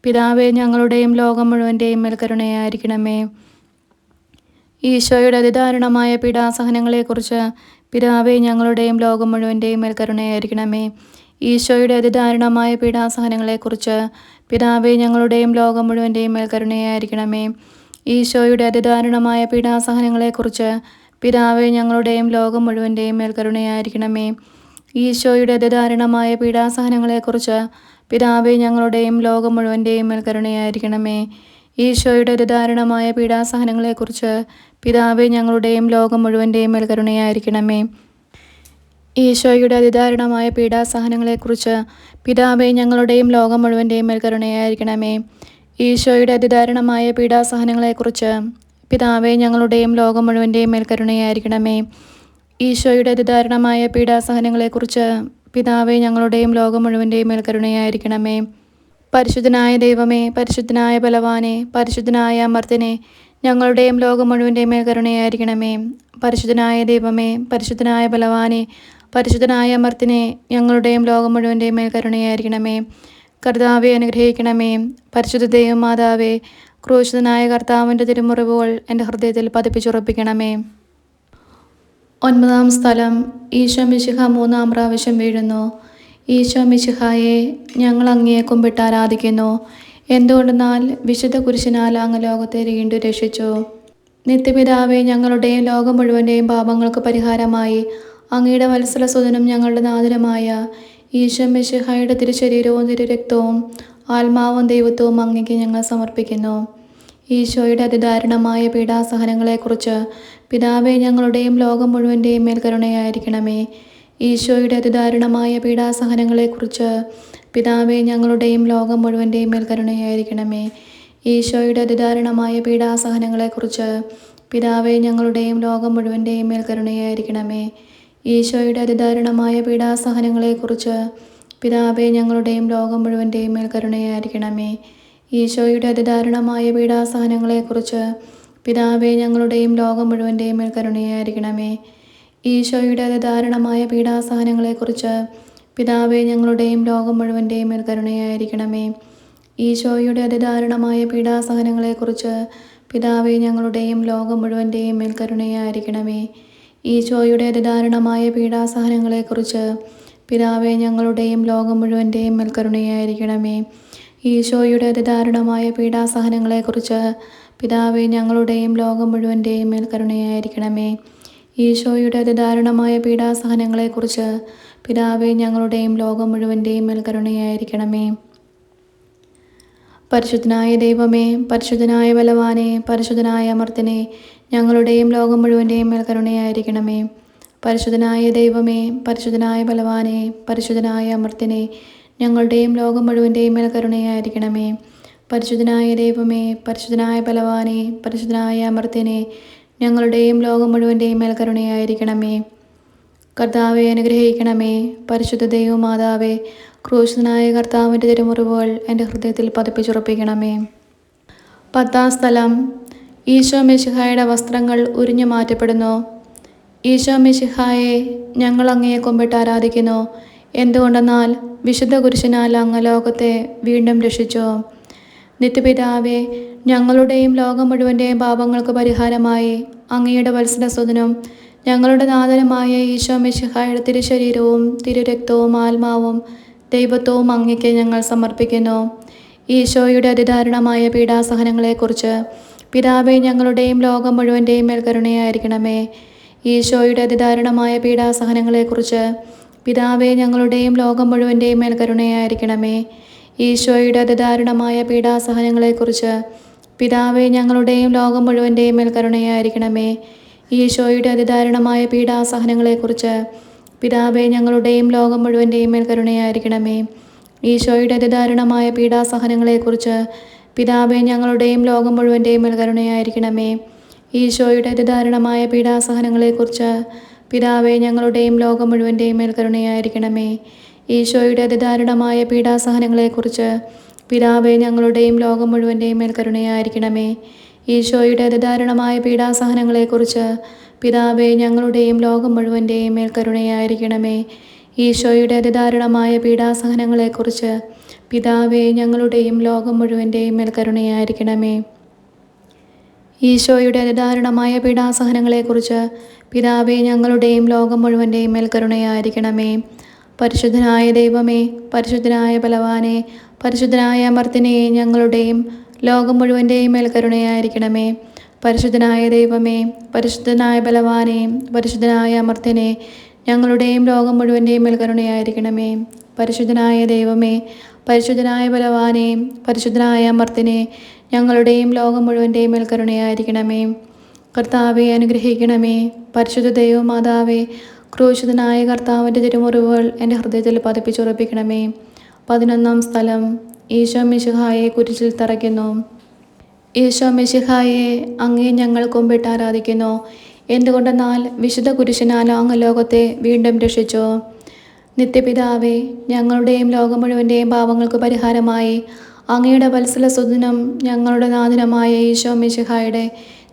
പിതാവേ ഞങ്ങളുടെയും ലോകം മുഴുവൻ്റെയും മേൽ കരുണയായിരിക്കണമേ. ഈശോയുടെ അതിദാരുണമായ പീഡാസഹനങ്ങളെക്കുറിച്ച് പിതാവേ ഞങ്ങളുടെയും ലോകം മുഴുവൻ്റെയും മേൽ കരുണയായിരിക്കണമേ. ഈശോയുടെ അതിദാരുണമായ പീഡാസഹനങ്ങളെക്കുറിച്ച് പിതാവേ ഞങ്ങളുടെയും ലോകം മുഴുവൻ്റെയും മേൽ കരുണയായിരിക്കണമേ. ഈശോയുടെ അതിദാരുണമായ പീഡാസഹനങ്ങളെക്കുറിച്ച് പിതാവേ ഞങ്ങളുടെയും ലോകം മുഴുവൻ്റെയും മേൽ കരുണയായിരിക്കണമേ. ഈശോയുടെ അതിദാരുണമായ പീഡാസഹനങ്ങളെക്കുറിച്ച് പിതാവേ ഞങ്ങളുടെയും ലോകം മുഴുവൻ്റെയും മേൽ കരുണയായിരിക്കണമേ. ഈശോയുടെ അതിദാരുണമായ പീഡാസഹനങ്ങളെക്കുറിച്ച് പിതാവേ ഞങ്ങളുടെയും ലോകം മുഴുവൻ്റെയും മേൽ കരുണയായിരിക്കണമേ. ഈശോയുടെ അതിദാരുണമായ പീഡാസഹനങ്ങളെക്കുറിച്ച് പിതാവേ ഞങ്ങളുടെയും ലോകം മുഴുവൻ്റെയും മേൽ കരുണയായിരിക്കണമേ. ഈശോയുടെ അതിദാരുണമായ പീഡാസഹനങ്ങളെക്കുറിച്ച് പിതാവേ ഞങ്ങളുടെയും ലോകം മുഴുവൻ്റെയും മേൽ കരുണയായിരിക്കണമേ. ഈശോയുടെ അതിദാരുണമായ പീഡാസഹനങ്ങളെക്കുറിച്ച് പിതാവേ ഞങ്ങളുടെയും ലോകം മുഴുവൻ്റെയും മേൽ കരുണയായിരിക്കണമേ. പരിശുദ്ധനായ ദൈവമേ, പരിശുദ്ധനായ ബലവാനെ, പരിശുദ്ധനായ അമർത്തിനെ, ഞങ്ങളുടെയും ലോകം മുഴുവൻ്റെയും മേൽ കരുണയായിരിക്കണമേ. പരിശുദ്ധനായ ദൈവമേ, പരിശുദ്ധനായ ബലവാനെ, പരിശുദ്ധനായ അമർത്തിനെ, ഞങ്ങളുടെയും ലോകം മുഴുവൻ്റെയും മേൽ കരുണയായിരിക്കണമേ. കർത്താവെ അനുഗ്രഹിക്കണമേ. പരിശുദ്ധ ദൈവമാതാവേ, ക്രൂശിതനായ കർത്താവിൻ്റെ തിരുമുറിവുകൾ എൻ്റെ ഹൃദയത്തിൽ പതിപ്പിച്ചുറപ്പിക്കണമേ. 9-ാം സ്ഥലം. ഈശോ മിശിഹ 3-ാം പ്രാവശ്യം വീഴുന്നു. ഈശോ മിശിഹായെ ഞങ്ങൾ അങ്ങയെ കുമ്പിട്ട് ആരാധിക്കുന്നു. എന്തുകൊണ്ടെന്നാൽ വിശുദ്ധ കുരിശിനാൽ അങ്ങ് ലോകത്തെ വീണ്ടും രക്ഷിച്ചു. നിത്യപിതാവേ, ഞങ്ങളുടെയും ലോകം മുഴുവൻ്റെയും പാപങ്ങൾക്ക് പരിഹാരമായി അങ്ങയുടെ വത്സലസുതനും ഞങ്ങളുടെ നാഥനുമായ ഈശോ മിശിഹായുടെ തിരുശരീരവും തിരുരക്തവും ആത്മാവും ദൈവത്വവും അങ്ങേക്ക് ഞങ്ങൾ സമർപ്പിക്കുന്നു. ഈശോയുടെ അതിദാരുണമായ പീഡാസഹനങ്ങളെക്കുറിച്ച് പിതാവേ ഞങ്ങളുടെയും ലോകം മുഴുവൻ്റെയും മേൽ കരുണയായിരിക്കണമേ. ഈശോയുടെ അതിദാരുണമായ പീഡാസഹനങ്ങളെക്കുറിച്ച് പിതാവേ ഞങ്ങളുടെയും ലോകം മുഴുവൻ്റെയും മേൽ കരുണയായിരിക്കണമേ. ഈശോയുടെ അതിദാരുണമായ പീഡാസഹനങ്ങളെക്കുറിച്ച് പിതാവേ ഞങ്ങളുടെയും ലോകം മുഴുവൻ്റെയും മേൽ കരുണയായിരിക്കണമേ. ഈശോയുടെ അതിദാരുണമായ പീഡാസഹനങ്ങളെക്കുറിച്ച് പിതാവേ ഞങ്ങളുടെയും ലോകം മുഴുവൻ്റെയും മേൽ കരുണയായിരിക്കണമേ. ഈശോയുടെ അതിദാരുണമായ പീഡാസഹനങ്ങളെക്കുറിച്ച് പിതാവേ ഞങ്ങളുടെയും ലോകം മുഴുവൻ്റെയും മേൽ കരുണയായിരിക്കണമേ. ഈശോയുടെ അതിദാരുണമായ പീഡാസഹനങ്ങളെക്കുറിച്ച് പിതാവേ ഞങ്ങളുടെയും ലോകം മുഴുവൻ്റെയും മേൽ കരുണയായിരിക്കണമേ. ഈശോയുടെ അതിദാരുണമായ പീഡാസഹനങ്ങളെക്കുറിച്ച് പിതാവേ ഞങ്ങളുടെയും ലോകം മുഴുവൻ്റെയും മേൽ കരുണയായിരിക്കണമേ. ഈശോയുടെ അതിദാരുണമായ പീഡാസഹനങ്ങളെക്കുറിച്ച് പിതാവേ ഞങ്ങളുടെയും ലോകം മുഴുവൻ്റെയും മേൽ കരുണയായിരിക്കണമേ. ഈശോയുടെ അതിദാരുണമായ പീഡാസഹനങ്ങളെക്കുറിച്ച് പിതാവേ ഞങ്ങളുടെയും ലോകം മുഴുവൻ്റെയും മേൽ കരുണയായിരിക്കണമേ. ഈശോയുടെ അതിദാരുണമായ പീഡാസഹനങ്ങളെക്കുറിച്ച് പിതാവേ ഞങ്ങളുടെയും ലോകം മുഴുവൻ്റെയും മേൽ കരുണയായിരിക്കണമേ. പരിശുദ്ധനായ ദൈവമേ, പരിശുദ്ധനായ ബലവാനെ, പരിശുദ്ധനായ അമർത്തിനെ, ഞങ്ങളുടെയും ലോകം മുഴുവൻ്റെയും മേൽ കരുണയായിരിക്കണമേ. പരിശുദ്ധനായ ദൈവമേ, പരിശുദ്ധനായ ബലവാനെ, പരിശുദ്ധനായ അമർത്തിനെ, ഞങ്ങളുടെയും ലോകം മുഴുവൻ്റെയും മേൽ കരുണയായിരിക്കണമേ. പരിശുദ്ധനായ ദൈവമേ, പരിശുദ്ധനായ ബലവാനെ, പരിശുദ്ധനായ അമർത്തിനെ, ഞങ്ങളുടെയും ലോകം മുഴുവൻ്റെയും മേൽ കരുണയായിരിക്കണമേ. കർത്താവെ അനുഗ്രഹിക്കണമേ. പരിശുദ്ധ ദൈവമാതാവേ, ക്രൂശിതനായ കർത്താവിൻ്റെ തിരുമുറിവുകൾ എൻ്റെ ഹൃദയത്തിൽ പതിപ്പിച്ചുറപ്പിക്കണമേ. 10-ാം സ്ഥലം. ഈശോ മിശിഹായുടെ വസ്ത്രങ്ങൾ ഉരിഞ്ഞു മാറ്റപ്പെടുന്നു. ഈശോ മിശിഹായെ ഞങ്ങൾ അങ്ങയെ കുമ്പിട്ട് ആരാധിക്കുന്നു. എന്തുകൊണ്ടെന്നാൽ വിശുദ്ധ കുരിശിനാൽ അങ്ങ് ലോകത്തെ വീണ്ടും രക്ഷിച്ചു. നിത്യപിതാവേ, ഞങ്ങളുടെയും ലോകം മുഴുവൻ്റെയും പാപങ്ങൾക്ക് പരിഹാരമായി അങ്ങയുടെ വത്സലസുതനും ഞങ്ങളുടെ നാഥനുമായ ഈശോ മിശിഹായുടെ തിരുശരീരവും തിരുരക്തവും ആത്മാവും ദൈവത്വവും അങ്ങയ്ക്ക് ഞങ്ങൾ സമർപ്പിക്കുന്നു. ഈശോയുടെ അതിദാരുണമായ പീഡാസഹനങ്ങളെക്കുറിച്ച് പിതാവേ ഞങ്ങളുടെയും ലോകം മുഴുവൻ്റെയും മേൽ കരുണയായിരിക്കണമേ. ഈശോയുടെ അതിദാരുണമായ പീഡാസഹനങ്ങളെക്കുറിച്ച് പിതാവേ ഞങ്ങളുടെയും ലോകം മുഴുവൻ്റെയും മേൽ കരുണയായിരിക്കണമേ. ഈശോയുടെ അതിദാരുണമായ പീഡാസഹനങ്ങളെക്കുറിച്ച് പിതാവേ ഞങ്ങളുടെയും ലോകം മുഴുവൻ്റെയും മേൽ കരുണയായിരിക്കണമേ. ഈശോയുടെ അതിദാരുണമായ പീഡാസഹനങ്ങളെക്കുറിച്ച് പിതാവേ ഞങ്ങളുടെയും ലോകം മുഴുവൻ്റെയും മേൽ കരുണയായിരിക്കണമേ. ഈശോയുടെ അതിദാരുണമായ പീഡാസഹനങ്ങളെക്കുറിച്ച് പിതാവേ ഞങ്ങളുടെയും ലോകം മുഴുവൻ്റെയും മേൽ കരുണയായിരിക്കണമേ. ഈശോയുടെ അതിദാരുണമായ പീഡാസഹനങ്ങളെക്കുറിച്ച് പിതാവേ ഞങ്ങളുടെയും ലോകം മുഴുവൻ്റെയും മേൽ കരുണയായിരിക്കണമേ. ഈശോയുടെ അതിദാരുണമായ പീഡാസഹനങ്ങളെക്കുറിച്ച് പിതാവേ ഞങ്ങളുടെയും ലോകം മുഴുവൻ്റെയും മേൽ കരുണയായിരിക്കണമേ. ഈശോയുടെ അതിദാരുണമായ പീഡാസഹനങ്ങളെക്കുറിച്ച് പിതാവേ ഞങ്ങളുടെയും ലോകം മുഴുവൻ്റെയും മേൽ കരുണയായിരിക്കണമേ. ഈശോയുടെ അതിദാരുണമായ പീഡാസഹനങ്ങളെക്കുറിച്ച് പിതാവേ ഞങ്ങളുടെയും ലോകം മുഴുവൻ്റെയും മേൽ കരുണയായിരിക്കണമേ. ഈശോയുടെ അതിദാരുണമായ പീഡാസഹനങ്ങളെക്കുറിച്ച് പിതാവേ ഞങ്ങളുടെയും ലോകം മുഴുവൻ്റെയും മേൽ കരുണയായിരിക്കണമേ. പരിശുദ്ധനായ ദൈവമേ, പരിശുദ്ധനായ ബലവാനെ, പരിശുദ്ധനായ അമർത്തിനെ, ഞങ്ങളുടെയും ലോകം മുഴുവൻ്റെയും മേൽ കരുണയായിരിക്കണമേ. പരിശുദ്ധനായ ദൈവമേ, പരിശുദ്ധനായ ബലവാനെ, പരിശുദ്ധനായ അമർത്തിനെ, ഞങ്ങളുടെയും ലോകം മുഴുവൻ്റെയും മേൽ കരുണയായിരിക്കണമേ. പരിശുദ്ധനായ ദൈവമേ, പരിശുദ്ധനായ ബലവാനെ, പരിശുദ്ധനായ അമർത്തിനെ, ഞങ്ങളുടെയും ലോകം മുഴുവൻ്റെയും മേൽ കരുണയായിരിക്കണമേ. കർത്താവെ അനുഗ്രഹിക്കണമേ. പരിശുദ്ധ ദൈവമാതാവേ, ക്രൂശിതനായ കർത്താവിൻ്റെ തിരുമുറിവുകൾ എൻ്റെ ഹൃദയത്തിൽ പതിപ്പിച്ചുറപ്പിക്കണമേ. 11-ാം സ്ഥലം. ഈശോ മിശിഹായെ കുരിശിൽ തറയ്ക്കുന്നു. ഈശോ മിശിഹായെ അങ്ങേ ഞങ്ങൾ കുമ്പിട്ട് ആരാധിക്കുന്നു. എന്തുകൊണ്ടെന്നാൽ വിശുദ്ധ കുരിശിനാൽ അങ്ങ് ലോകത്തെ വീണ്ടും രക്ഷിച്ചു. നിത്യപിതാവേ, ഞങ്ങളുടെയും ലോകം മുഴുവൻ്റെയും പാപങ്ങൾക്ക് പരിഹാരമായി അങ്ങയുടെ വത്സലസുതനും ഞങ്ങളുടെ നാഥനുമായ ഈശോ മിശിഹായുടെ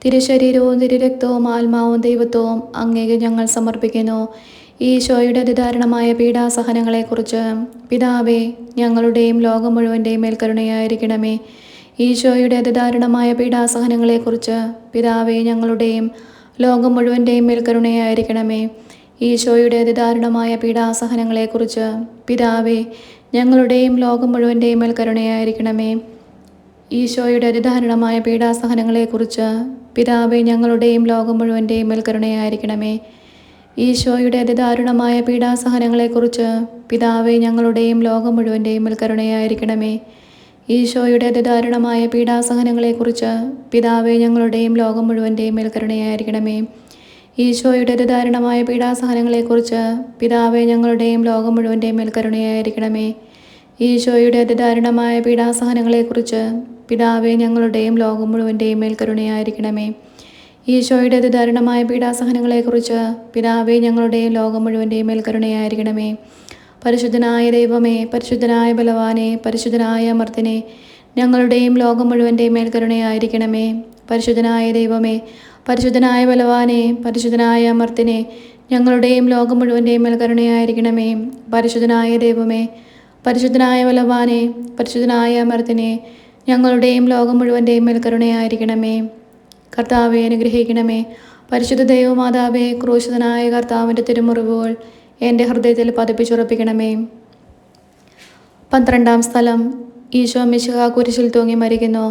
തിരുശരീരവും തിരുരക്തവും ആത്മാവും ദൈവത്വവും അങ്ങേക്ക് ഞങ്ങൾ സമർപ്പിക്കുന്നു. ഈശോയുടെ അതിദാരുണമായ പീഡാസഹനങ്ങളെക്കുറിച്ച് പിതാവേ ഞങ്ങളുടെയും ലോകം മുഴുവൻ്റെയും മേൽ കരുണയായിരിക്കണമേ. ഈശോയുടെ അതിദാരുണമായ പീഡാസഹനങ്ങളെക്കുറിച്ച് പിതാവേ ഞങ്ങളുടെയും ലോകം മുഴുവൻ്റെയും മേൽ കരുണയായിരിക്കണമേ. ഈശോയുടെ അതിദാരുണമായ പീഡാസഹനങ്ങളെക്കുറിച്ച് പിതാവേ ഞങ്ങളുടെയും ലോകം മുഴുവൻ്റെയും മേൽ കരുണയായിരിക്കണമേ. ഈശോയുടെ അതിദാരുണമായ പീഡാസഹനങ്ങളെക്കുറിച്ച് പിതാവേ ഞങ്ങളുടെയും ലോകം മുഴുവൻ്റെയും മേൽ കരുണയായിരിക്കണമേ. ഈശോയുടെ അതിദാരുണമായ പീഡാസഹനങ്ങളെക്കുറിച്ച് പിതാവേ ഞങ്ങളുടെയും ലോകം മുഴുവൻ്റെയും മേൽ കരുണയായിരിക്കണമേ. ഈശോയുടെ അതിദാരുണമായ പീഡാസഹനങ്ങളെക്കുറിച്ച് പിതാവേ ഞങ്ങളുടെയും ലോകം മുഴുവൻ്റെയും മേൽ കരുണയായിരിക്കണമേ. ഈശോയുടെ അതിദാരുണമായ പീഡാസഹനങ്ങളെക്കുറിച്ച് പിതാവേ ഞങ്ങളുടെയും ലോകം മുഴുവൻ്റെയും മേൽ കരുണയായിരിക്കണമേ. ഈശോയുടെ അതിദാരുണമായ പീഡാസഹനങ്ങളെക്കുറിച്ച് പിതാവേ ഞങ്ങളുടെയും ലോകം മുഴുവൻ്റെയും മേൽ കരുണയായിരിക്കണമേ. ഈശോയുടെ അതിദാരുണമായ പീഡാസഹനങ്ങളെക്കുറിച്ച് പിതാവേ ഞങ്ങളുടെയും ലോകം മുഴുവൻ്റെയും മേൽ കരുണയായിരിക്കണമേ. പരിശുദ്ധനായ ദൈവമേ, പരിശുദ്ധനായ ബലവാനെ, പരിശുദ്ധനായ അമർത്തിനെ, ഞങ്ങളുടെയും ലോകം മുഴുവൻ്റെയും മേൽ കരുണയായിരിക്കണമേ. പരിശുദ്ധനായ ദൈവമേ, പരിശുദ്ധനായ ബലവാനെ, പരിശുദ്ധനായ അമർത്തിനെ, ഞങ്ങളുടെയും ലോകം മുഴുവൻ്റെയും മേൽ കരുണയായിരിക്കണമേ. പരിശുദ്ധനായ ദൈവമേ, പരിശുദ്ധനായ ബലവാനെ, പരിശുദ്ധനായ അമർത്തിനെ, ഞങ്ങളുടെയും ലോകം മുഴുവൻ്റെയും മേൽ കരുണയായിരിക്കണമേ. കർത്താവെ അനുഗ്രഹിക്കണമേ. പരിശുദ്ധ ദൈവമാതാവേ, ക്രൂശിതനായ കർത്താവിൻ്റെ തിരുമുറിവുകൾ എൻ്റെ ഹൃദയത്തിൽ പതിപ്പിച്ചുറപ്പിക്കണമേ. 12-ാം സ്ഥലം. ഈശോ മിശിഹ കുരിശിൽ തൂങ്ങി മരിക്കുന്നു.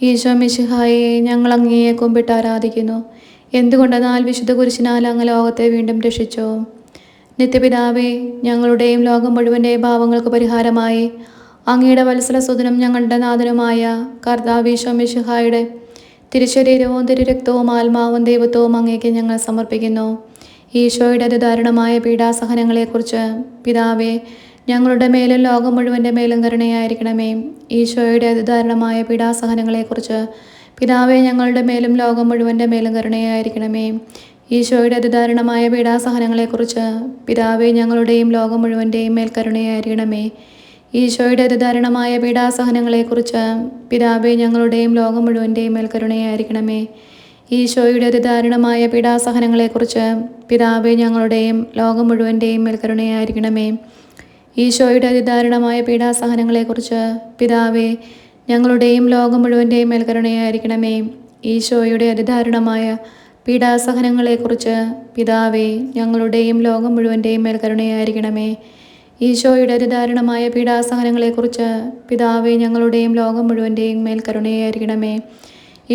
ഈശോ മിശിഹായെ ഞങ്ങൾ അങ്ങയെ കുമ്പിട്ട് ആരാധിക്കുന്നു. എന്തുകൊണ്ടെന്നാൽ വിശുദ്ധ കുരിശിനാൽ അങ്ങ് ലോകത്തെ വീണ്ടും രക്ഷിച്ചു. നിത്യപിതാവേ, ഞങ്ങളുടെയും ലോകം മുഴുവൻ്റെയും പാപങ്ങൾക്ക് പരിഹാരമായി അങ്ങയുടെ വത്സലസുതനും ഞങ്ങളുടെ നാഥനുമായ കർത്താവ് ഈശോ മിശിഹായുടെ തിരുശരീരവും തിരുരക്തവും ആത്മാവും ദൈവത്വവും അങ്ങേക്ക് ഞങ്ങൾ സമർപ്പിക്കുന്നു. ഈശോയുടെ അതിദാരുണമായ പീഡാസഹനങ്ങളെക്കുറിച്ച് പിതാവേ ഞങ്ങളുടെ മേലും ലോകം മുഴുവൻ്റെ മേലും കരുണയായിരിക്കണമേ. ഈശോയുടെ അതിദാരുണമായ പീഡാസഹനങ്ങളെക്കുറിച്ച് പിതാവേ ഞങ്ങളുടെ മേലും ലോകം മുഴുവൻ്റെ മേലും കരുണയായിരിക്കണമേ. ഈശോയുടെ അതിദാരുണമായ പീഡാസഹനങ്ങളെക്കുറിച്ച് പിതാവേ ഞങ്ങളുടെയും ലോകം മുഴുവൻ്റെയും മേൽ കരുണയായിരിക്കണമേ. ഈശോയുടെ അതിദാരുണമായ പീഡാസഹനങ്ങളെക്കുറിച്ച് പിതാവേ ഞങ്ങളുടെയും ലോകം മുഴുവൻ്റെയും മേൽ കരുണയായിരിക്കണമേ. ഈശോയുടെ അതിദാരുണമായ പീഡാസഹനങ്ങളെക്കുറിച്ച് പിതാവേ ഞങ്ങളുടെയും ലോകം മുഴുവൻ്റെയും മേൽ കരുണയായിരിക്കണമേ. ഈശോയുടെ അതിദാരുണമായ പീഡാസഹനങ്ങളെക്കുറിച്ച് പിതാവേ ഞങ്ങളുടെയും ലോകം മുഴുവൻ്റെയും മേൽ കരുണയായിരിക്കണമേ. ഈശോയുടെ അതിദാരുണമായ പീഡാസഹനങ്ങളെക്കുറിച്ച് പിതാവേ ഞങ്ങളുടെയും ലോകം മുഴുവൻ്റെയും മേൽ കരുണയായിരിക്കണമേ. ഈശോയുടെ അതിദാരുണമായ പീഡാസഹനങ്ങളെക്കുറിച്ച് പിതാവേ ഞങ്ങളുടെയും ലോകം മുഴുവൻ്റെയും മേൽ കരുണയായിരിക്കണമേ.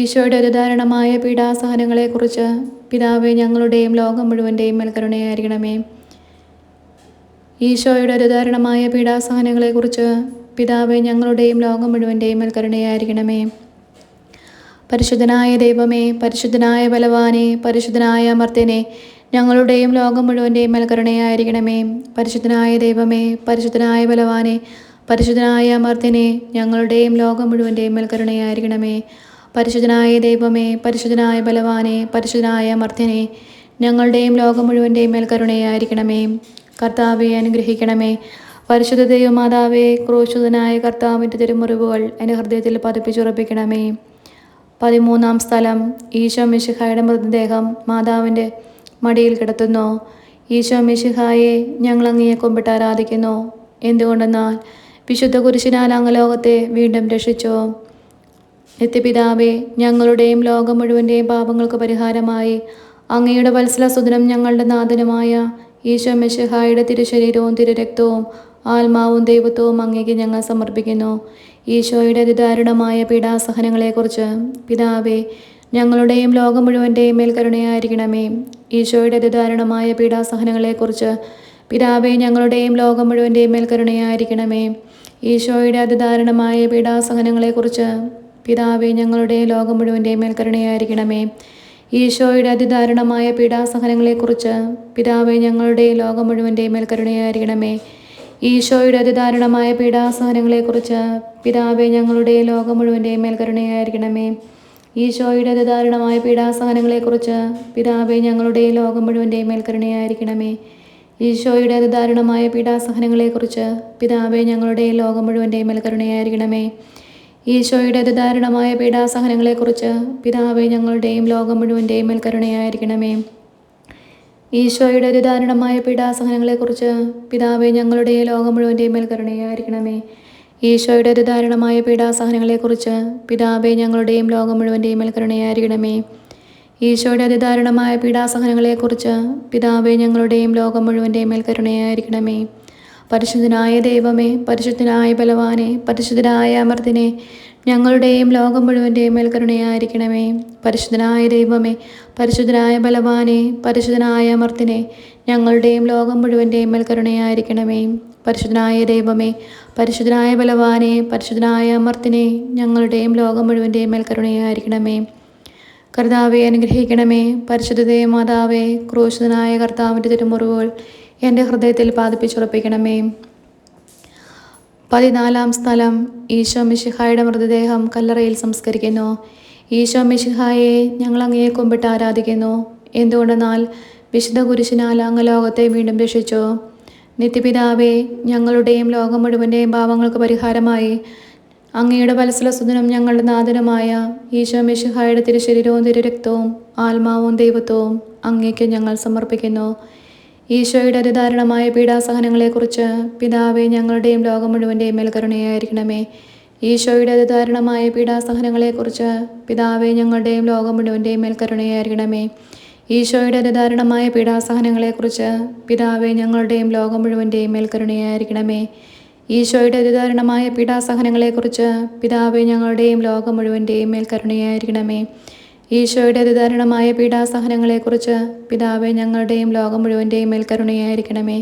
ഈശോയുടെ അതിദാരുണമായ പീഡാസഹനങ്ങളെക്കുറിച്ച് പിതാവേ ഞങ്ങളുടെയും ലോകം മുഴുവൻ്റെയും മേൽ കരുണയായിരിക്കണമേ. ഈശോയുടെ അതിദാരുണമായ പീഡാസഹനങ്ങളെക്കുറിച്ച് പിതാവേ ഞങ്ങളുടെയും ലോകം മുഴുവൻ്റെയും മേൽ കരുണയായിരിക്കണമേ. പരിശുദ്ധനായ ദൈവമേ, പരിശുദ്ധനായ ബലവാനെ, പരിശുദ്ധനായ അമർത്യനെ, ഞങ്ങളുടെയും ലോകം മുഴുവൻ്റെയും മേൽ കരുണയായിരിക്കണമേ. പരിശുദ്ധനായ ദൈവമേ, പരിശുദ്ധനായ ബലവാനെ, പരിശുദ്ധനായ അമർത്യനെ, ഞങ്ങളുടെയും ലോകം മുഴുവൻ്റെയും മേൽ കരുണയായിരിക്കണമേ. പരിശുദ്ധനായ ദൈവമേ, പരിശുദ്ധനായ ബലവാനെ, പരിശുദ്ധനായ അമർത്യനെ, ഞങ്ങളുടെയും ലോകം മുഴുവൻ്റെയും മേൽ കരുണയായിരിക്കണമേ. കർത്താവെ അനുഗ്രഹിക്കണമേ. പരിശുദ്ധ ദൈവമാതാവേ, ക്രൂശിതനായ കർത്താവിൻ്റെ തിരുമുറിവുകൾ എൻ്റെ ഹൃദയത്തിൽ പതിപ്പിച്ചുറപ്പിക്കണമേ. 13-ാം സ്ഥലം. ഈശോ മിശിഹായുടെ മൃതദേഹം മാതാവിൻ്റെ മടിയിൽ കിടത്തുന്നു. ഈശോ മിശിഹായെ ഞങ്ങൾ അങ്ങയെ കുമ്പിട്ട് ആരാധിക്കുന്നു. എന്തുകൊണ്ടെന്നാൽ വിശുദ്ധ കുരിശിനാൽ അങ്ങ് ലോകത്തെ വീണ്ടും രക്ഷിച്ചു. നിത്യപിതാവേ, ഞങ്ങളുടെയും ലോകം മുഴുവൻ്റെയും പാപങ്ങൾക്ക് പരിഹാരമായി അങ്ങയുടെ വത്സലസുതനും ഞങ്ങളുടെ നാഥനുമായ ഈശോ മിശിഹായുടെ തിരുശരീരവും തിരുരക്തവും ആത്മാവും ദൈവത്വവും അങ്ങേക്ക് ഞങ്ങൾ സമർപ്പിക്കുന്നു. ഈശോയുടെ അതിദാരുണമായ പീഡാസഹനങ്ങളെക്കുറിച്ച് പിതാവേ ഞങ്ങളുടെയും ലോകം മുഴുവൻ്റെയും മേൽ കരുണയായിരിക്കണമേ. ഈശോയുടെ അതിദാരുണമായ പീഡാസഹനങ്ങളെക്കുറിച്ച് പിതാവേ ഞങ്ങളുടെയും ലോകം മുഴുവൻ്റെയും മേൽ കരുണയായിരിക്കണമേ. ഈശോയുടെ അതിദാരുണമായ പീഡാസഹനങ്ങളെക്കുറിച്ച് പിതാവേ ഞങ്ങളുടെയും ലോകം മുഴുവൻ്റെയും മേൽ കരുണയായിരിക്കണമേ. ഈശോയുടെ അതിദാരുണമായ പീഡാസഹനങ്ങളെക്കുറിച്ച് പിതാവേ ഞങ്ങളുടെയും ലോകം മുഴുവൻ്റെയും മേൽ കരുണയായിരിക്കണമേ. ഈശോയുടെ അതിദാരുണമായ പീഡാസഹനങ്ങളെക്കുറിച്ച് പിതാവേ ഞങ്ങളുടെയും ലോകം മുഴുവൻ്റെയും മേൽ കരുണയായിരിക്കണമേ. ഈശോയുടെ അതിദാരുണമായ പീഡാസഹനങ്ങളെക്കുറിച്ച് പിതാവേ ഞങ്ങളുടെയും ലോകം മുഴുവൻ്റെയും മേൽ കരുണയായിരിക്കണമേ. ഈശോയുടെ അതിദാരുണമായ പീഡാസഹനങ്ങളെക്കുറിച്ച് പിതാവേ ഞങ്ങളുടെയും ലോകം മുഴുവൻ്റെയും മേൽ കരുണയായിരിക്കണമേ. ഈശോയുടെ അതിദാരുണമായ പീഡാസഹനങ്ങളെക്കുറിച്ച് പിതാവേ ഞങ്ങളുടെയും ലോകം മുഴുവൻ്റെയും മേൽ കരുണയായിരിക്കണമേ. ഈശോയുടെ അതിദാരുണമായ പീഡാസഹനങ്ങളെക്കുറിച്ച് പിതാവേ ഞങ്ങളുടെയും ലോകം മുഴുവൻ്റെയും മേൽ കരുണയായിരിക്കണമേ. ഈശോയുടെ അതിദാരുണമായ പീഡാസഹനങ്ങളെക്കുറിച്ച് പിതാവേ ഞങ്ങളുടെയും ലോകം മുഴുവൻ്റെയും മേൽ കരുണയായിരിക്കണമേ. ഈശോയുടെ അതിദാരുണമായ പീഡാസഹനങ്ങളെക്കുറിച്ച് പിതാവേ ഞങ്ങളുടെയും ലോകം മുഴുവൻ്റെയും മേൽ കരുണയായിരിക്കണമേ. പരിശുദ്ധനായ ദൈവമേ, പരിശുദ്ധനായ ബലവാനെ, പരിശുദ്ധനായ അമർത്തിനെ, ഞങ്ങളുടെയും ലോകം മുഴുവൻ്റെയും മേൽ കരുണയായിരിക്കണമേ. പരിശുദ്ധനായ ദൈവമേ, പരിശുദ്ധനായ ബലവാനെ, പരിശുദ്ധനായ അമർത്തിനെ, ഞങ്ങളുടെയും ലോകം മുഴുവൻ്റെയും മേൽ കരുണയായിരിക്കണമേ. പരിശുദ്ധനായ ദൈവമേ, പരിശുദ്ധനായ ബലവാനെ, പരിശുദ്ധനായ അമർത്തിനെ, ഞങ്ങളുടെയും ലോകം മുഴുവൻ്റെയും മേൽ കരുണയായിരിക്കണമേ. കർത്താവെ അനുഗ്രഹിക്കണമേ. പരിശുദ്ധ മാതാവേ, ക്രൂശിതനായ കർത്താവിൻ്റെ തിരുമുറിവുകൾ എൻ്റെ ഹൃദയത്തിൽ പാതിപ്പിച്ചുറപ്പിക്കണമേ. 14 സ്ഥലം. ഈശോ മിശിഹായുടെ മൃതദേഹം കല്ലറയിൽ സംസ്കരിക്കുന്നു. ഈശോ മിശിഹായെ ഞങ്ങൾ അങ്ങയെ കുമ്പിട്ട് ആരാധിക്കുന്നു. എന്തുകൊണ്ടെന്നാൽ വിശുദ്ധ കുരിശിനാൽ അങ്ങ് ലോകത്തെ വീണ്ടും രക്ഷിച്ചു. നിത്യപിതാവേ, ഞങ്ങളുടെയും ലോകം മുഴുവൻ്റെയും പാപങ്ങൾക്ക് പരിഹാരമായി അങ്ങയുടെ വത്സലസുതനും ഞങ്ങളുടെ നാഥനുമായ ഈശോ മിശിഹായുടെ തിരുശരീരവും തിരുരക്തവും ആത്മാവും ദൈവത്വവും അങ്ങേക്ക് ഞങ്ങൾ സമർപ്പിക്കുന്നു. ഈശോയുടെ അതിദാരുണമായ പീഡാസഹനങ്ങളെക്കുറിച്ച് പിതാവേ, ഞങ്ങളുടെയും ലോകം മുഴുവൻ്റെയും മേൽ കരുണയായിരിക്കണമേ. ഈശോയുടെ അതിദാരുണമായ പീഡാസഹനങ്ങളെക്കുറിച്ച് പിതാവേ, ഞങ്ങളുടെയും ലോകം മുഴുവൻ്റെയും മേൽ കരുണയായിരിക്കണമേ. ഈശോയുടെ അതിദാരുണമായ പീഡാസഹനങ്ങളെക്കുറിച്ച് പിതാവേ, ഞങ്ങളുടെയും ലോകം മുഴുവൻ്റെയും മേൽ കരുണയായിരിക്കണമേ. ഈശോയുടെ അതിദാരുണമായ പീഡാസഹനങ്ങളെക്കുറിച്ച് പിതാവേ, ഞങ്ങളുടെയും ലോകം മുഴുവൻ്റെയും മേൽ കരുണയായിരിക്കണമേ. ഈശോയുടെ അതിദാരുണമായ പീഡാസഹനങ്ങളെക്കുറിച്ച് പിതാവേ, ഞങ്ങളുടെയും ലോകം മുഴുവൻ്റെയും മേൽ കരുണയായിരിക്കണമേ.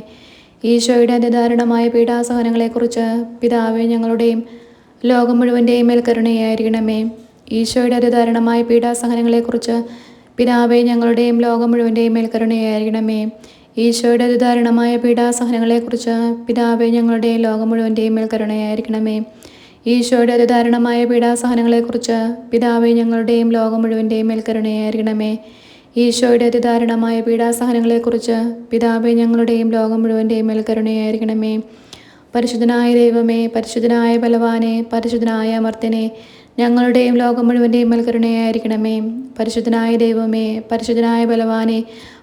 ഈശോയുടെ അതിദാരുണമായ പീഡാസഹനങ്ങളെക്കുറിച്ച് പിതാവേ, ഞങ്ങളുടെയും ലോകം മുഴുവൻ്റെയും മേൽ കരുണയായിരിക്കണമേ. ഈശോയുടെ അതിദാരുണമായ പീഡാസഹനങ്ങളെക്കുറിച്ച് പിതാവേ, ഞങ്ങളുടെയും ലോകം മുഴുവൻ്റെയും മേൽ കരുണയായിരിക്കണമേ. ഈശോയുടെ അതിദാരുണമായ പീഡാസഹനങ്ങളെക്കുറിച്ച് പിതാവേ, ഞങ്ങളുടെയും ലോകം മുഴുവൻ്റെയും മേൽ കരുണയായിരിക്കണമേ. ഈശോയുടെ അതിദാരുണമായ പീഡാസഹനങ്ങളെക്കുറിച്ച് പിതാവേ, ഞങ്ങളുടെയും ലോകം മുഴുവൻ്റെയും മേൽ കരുണയായിരിക്കണമേ. ഈശോയുടെ അതിദാരുണമായ പീഡാസഹനങ്ങളെക്കുറിച്ച് പിതാവേ, ഞങ്ങളുടെയും ലോകം മുഴുവൻ്റെയും മേൽ കരുണയായിരിക്കണമേ. പരിശുദ്ധനായ ദൈവമേ, പരിശുദ്ധനായ ബലവാനെ, പരിശുദ്ധനായ അമർത്യനെ, ഞങ്ങളുടെയും ലോകം മുഴുവൻ്റെയും മേൽ കരുണയായിരിക്കണമേ. പരിശുദ്ധനായ ദൈവമേ, പരിശുദ്ധനായ ബലവാനെ,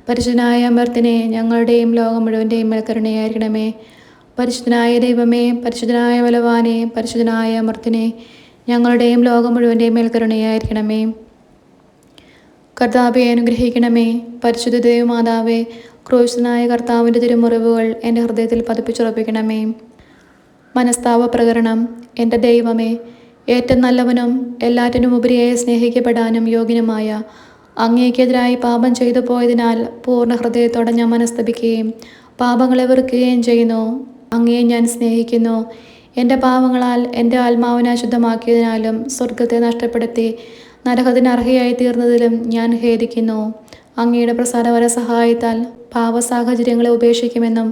പരിശുദ്ധനായ അമർത്യനെ, ഞങ്ങളുടെയും ലോകം മുഴുവൻ്റെയും മേൽ കരുണയായിരിക്കണമേ. പരിശുദ്ധനായ ദൈവമേ, പരിശുദ്ധനായ ബലവാനെ, പരിശുദ്ധനായ അമർത്യനെ, ഞങ്ങളുടെയും ലോകം മുഴുവൻ്റെയും മേൽ കരുണയായിരിക്കണമേ. കർത്താവെ അനുഗ്രഹിക്കണമേ. പരിശുദ്ധ ദേവമാതാവേ, ക്രൂശിതനായ കർത്താവിൻ്റെ തിരുമുറിവുകൾ എൻ്റെ ഹൃദയത്തിൽ പതിപ്പിച്ചുറപ്പിക്കണമേ. മനസ്താപ പ്രകരണം. എൻ്റെ ദൈവമേ, ഏറ്റവും നല്ലവനും എല്ലാറ്റിനും ഉപരിയായി സ്നേഹിക്കപ്പെടാനും യോഗ്യനുമായ അങ്ങേക്കെതിരായി പാപം ചെയ്തു പോയതിനാൽ പൂർണ്ണ ഹൃദയത്തോടെ ഞാൻ മനസ്തപിക്കുകയും പാപങ്ങളെ വെറുക്കുകയും ചെയ്യുന്നു. അങ്ങയെ ഞാൻ സ്നേഹിക്കുന്നു. എൻ്റെ പാപങ്ങളാൽ എൻ്റെ ആത്മാവിനെ അശുദ്ധമാക്കിയതിനാലും സ്വർഗത്തെ നഷ്ടപ്പെടുത്തി നരകത്തിന് അർഹയായി തീർന്നതിലും ഞാൻ ഖേദിക്കുന്നു. അങ്ങയുടെ പ്രസാദപര സഹായത്താൽ പാപസാഹചര്യങ്ങളെ ഉപേക്ഷിക്കുമെന്നും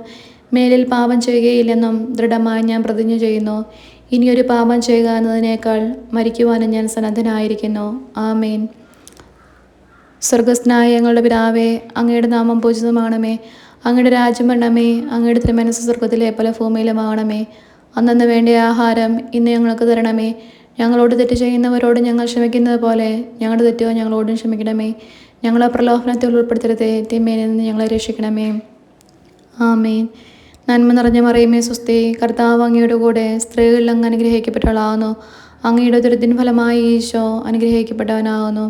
മേലിൽ പാപം ചെയ്യുകയില്ലെന്നും ദൃഢമായി ഞാൻ പ്രതിജ്ഞ ചെയ്യുന്നു. ഇനിയൊരു പാപം ചെയ്യുക എന്നതിനേക്കാൾ മരിക്കുവാനും ഞാൻ സന്നദ്ധനായിരിക്കുന്നു. ആമേൻ. സ്വർഗസ്ഥനായ ഞങ്ങളുടെ പിതാവേ, അങ്ങയുടെ നാമം പൂജിതമാണമേ. അങ്ങയുടെ രാജ്യം വരണമേ. അങ്ങയുടെ തിരുമനസ്സ് സ്വർഗത്തിലെ പോലെ ഭൂമിയിലുമാകണമേ. അന്നന്ന് വേണ്ട ആഹാരം ഇന്ന് ഞങ്ങൾക്ക് തരണമേ. ഞങ്ങളോട് തെറ്റ് ചെയ്യുന്നവരോട് ഞങ്ങൾ ക്ഷമിക്കുന്നത് പോലെ ഞങ്ങളുടെ തെറ്റോ ഞങ്ങളോടും ക്ഷമിക്കണമേ. ഞങ്ങളെ പ്രലോഭനത്തിൽ ഉൾപ്പെടുത്തരുതേ, തിന്മയിൽ നിന്ന് ഞങ്ങളെ രക്ഷിക്കണമേ. ആമേൻ. നന്മ നിറഞ്ഞ മറിയമേ സ്വസ്തി, കർത്താവ് അങ്ങയുടെ കൂടെ സ്ത്രീകളിൽ അങ്ങ് അനുഗ്രഹിക്കപ്പെട്ടവളാകുന്നു. അങ്ങയുടെ ദുരിതത്തിൻ ഫലമായി ഈശോ അനുഗ്രഹിക്കപ്പെട്ടവനാകുന്നു.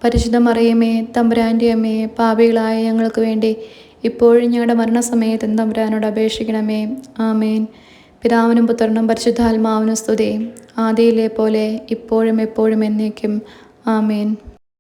പരിശുദ്ധ മറിയമേ, തമ്പുരാൻ്റെ അമ്മേ, പാപികളായ ഞങ്ങൾക്ക് വേണ്ടി ഇപ്പോഴും ഞങ്ങളുടെ മരണസമയത്ത് തമ്പുരാനോട് അപേക്ഷിക്കണമേ. ആമേൻ. പിതാവിനും പുത്രനും പരിശുദ്ധാത്മാവിനും സ്തുതി, ആദിയിലെ പോലെ ഇപ്പോഴും എപ്പോഴും എന്നേക്കും. ആമേൻ.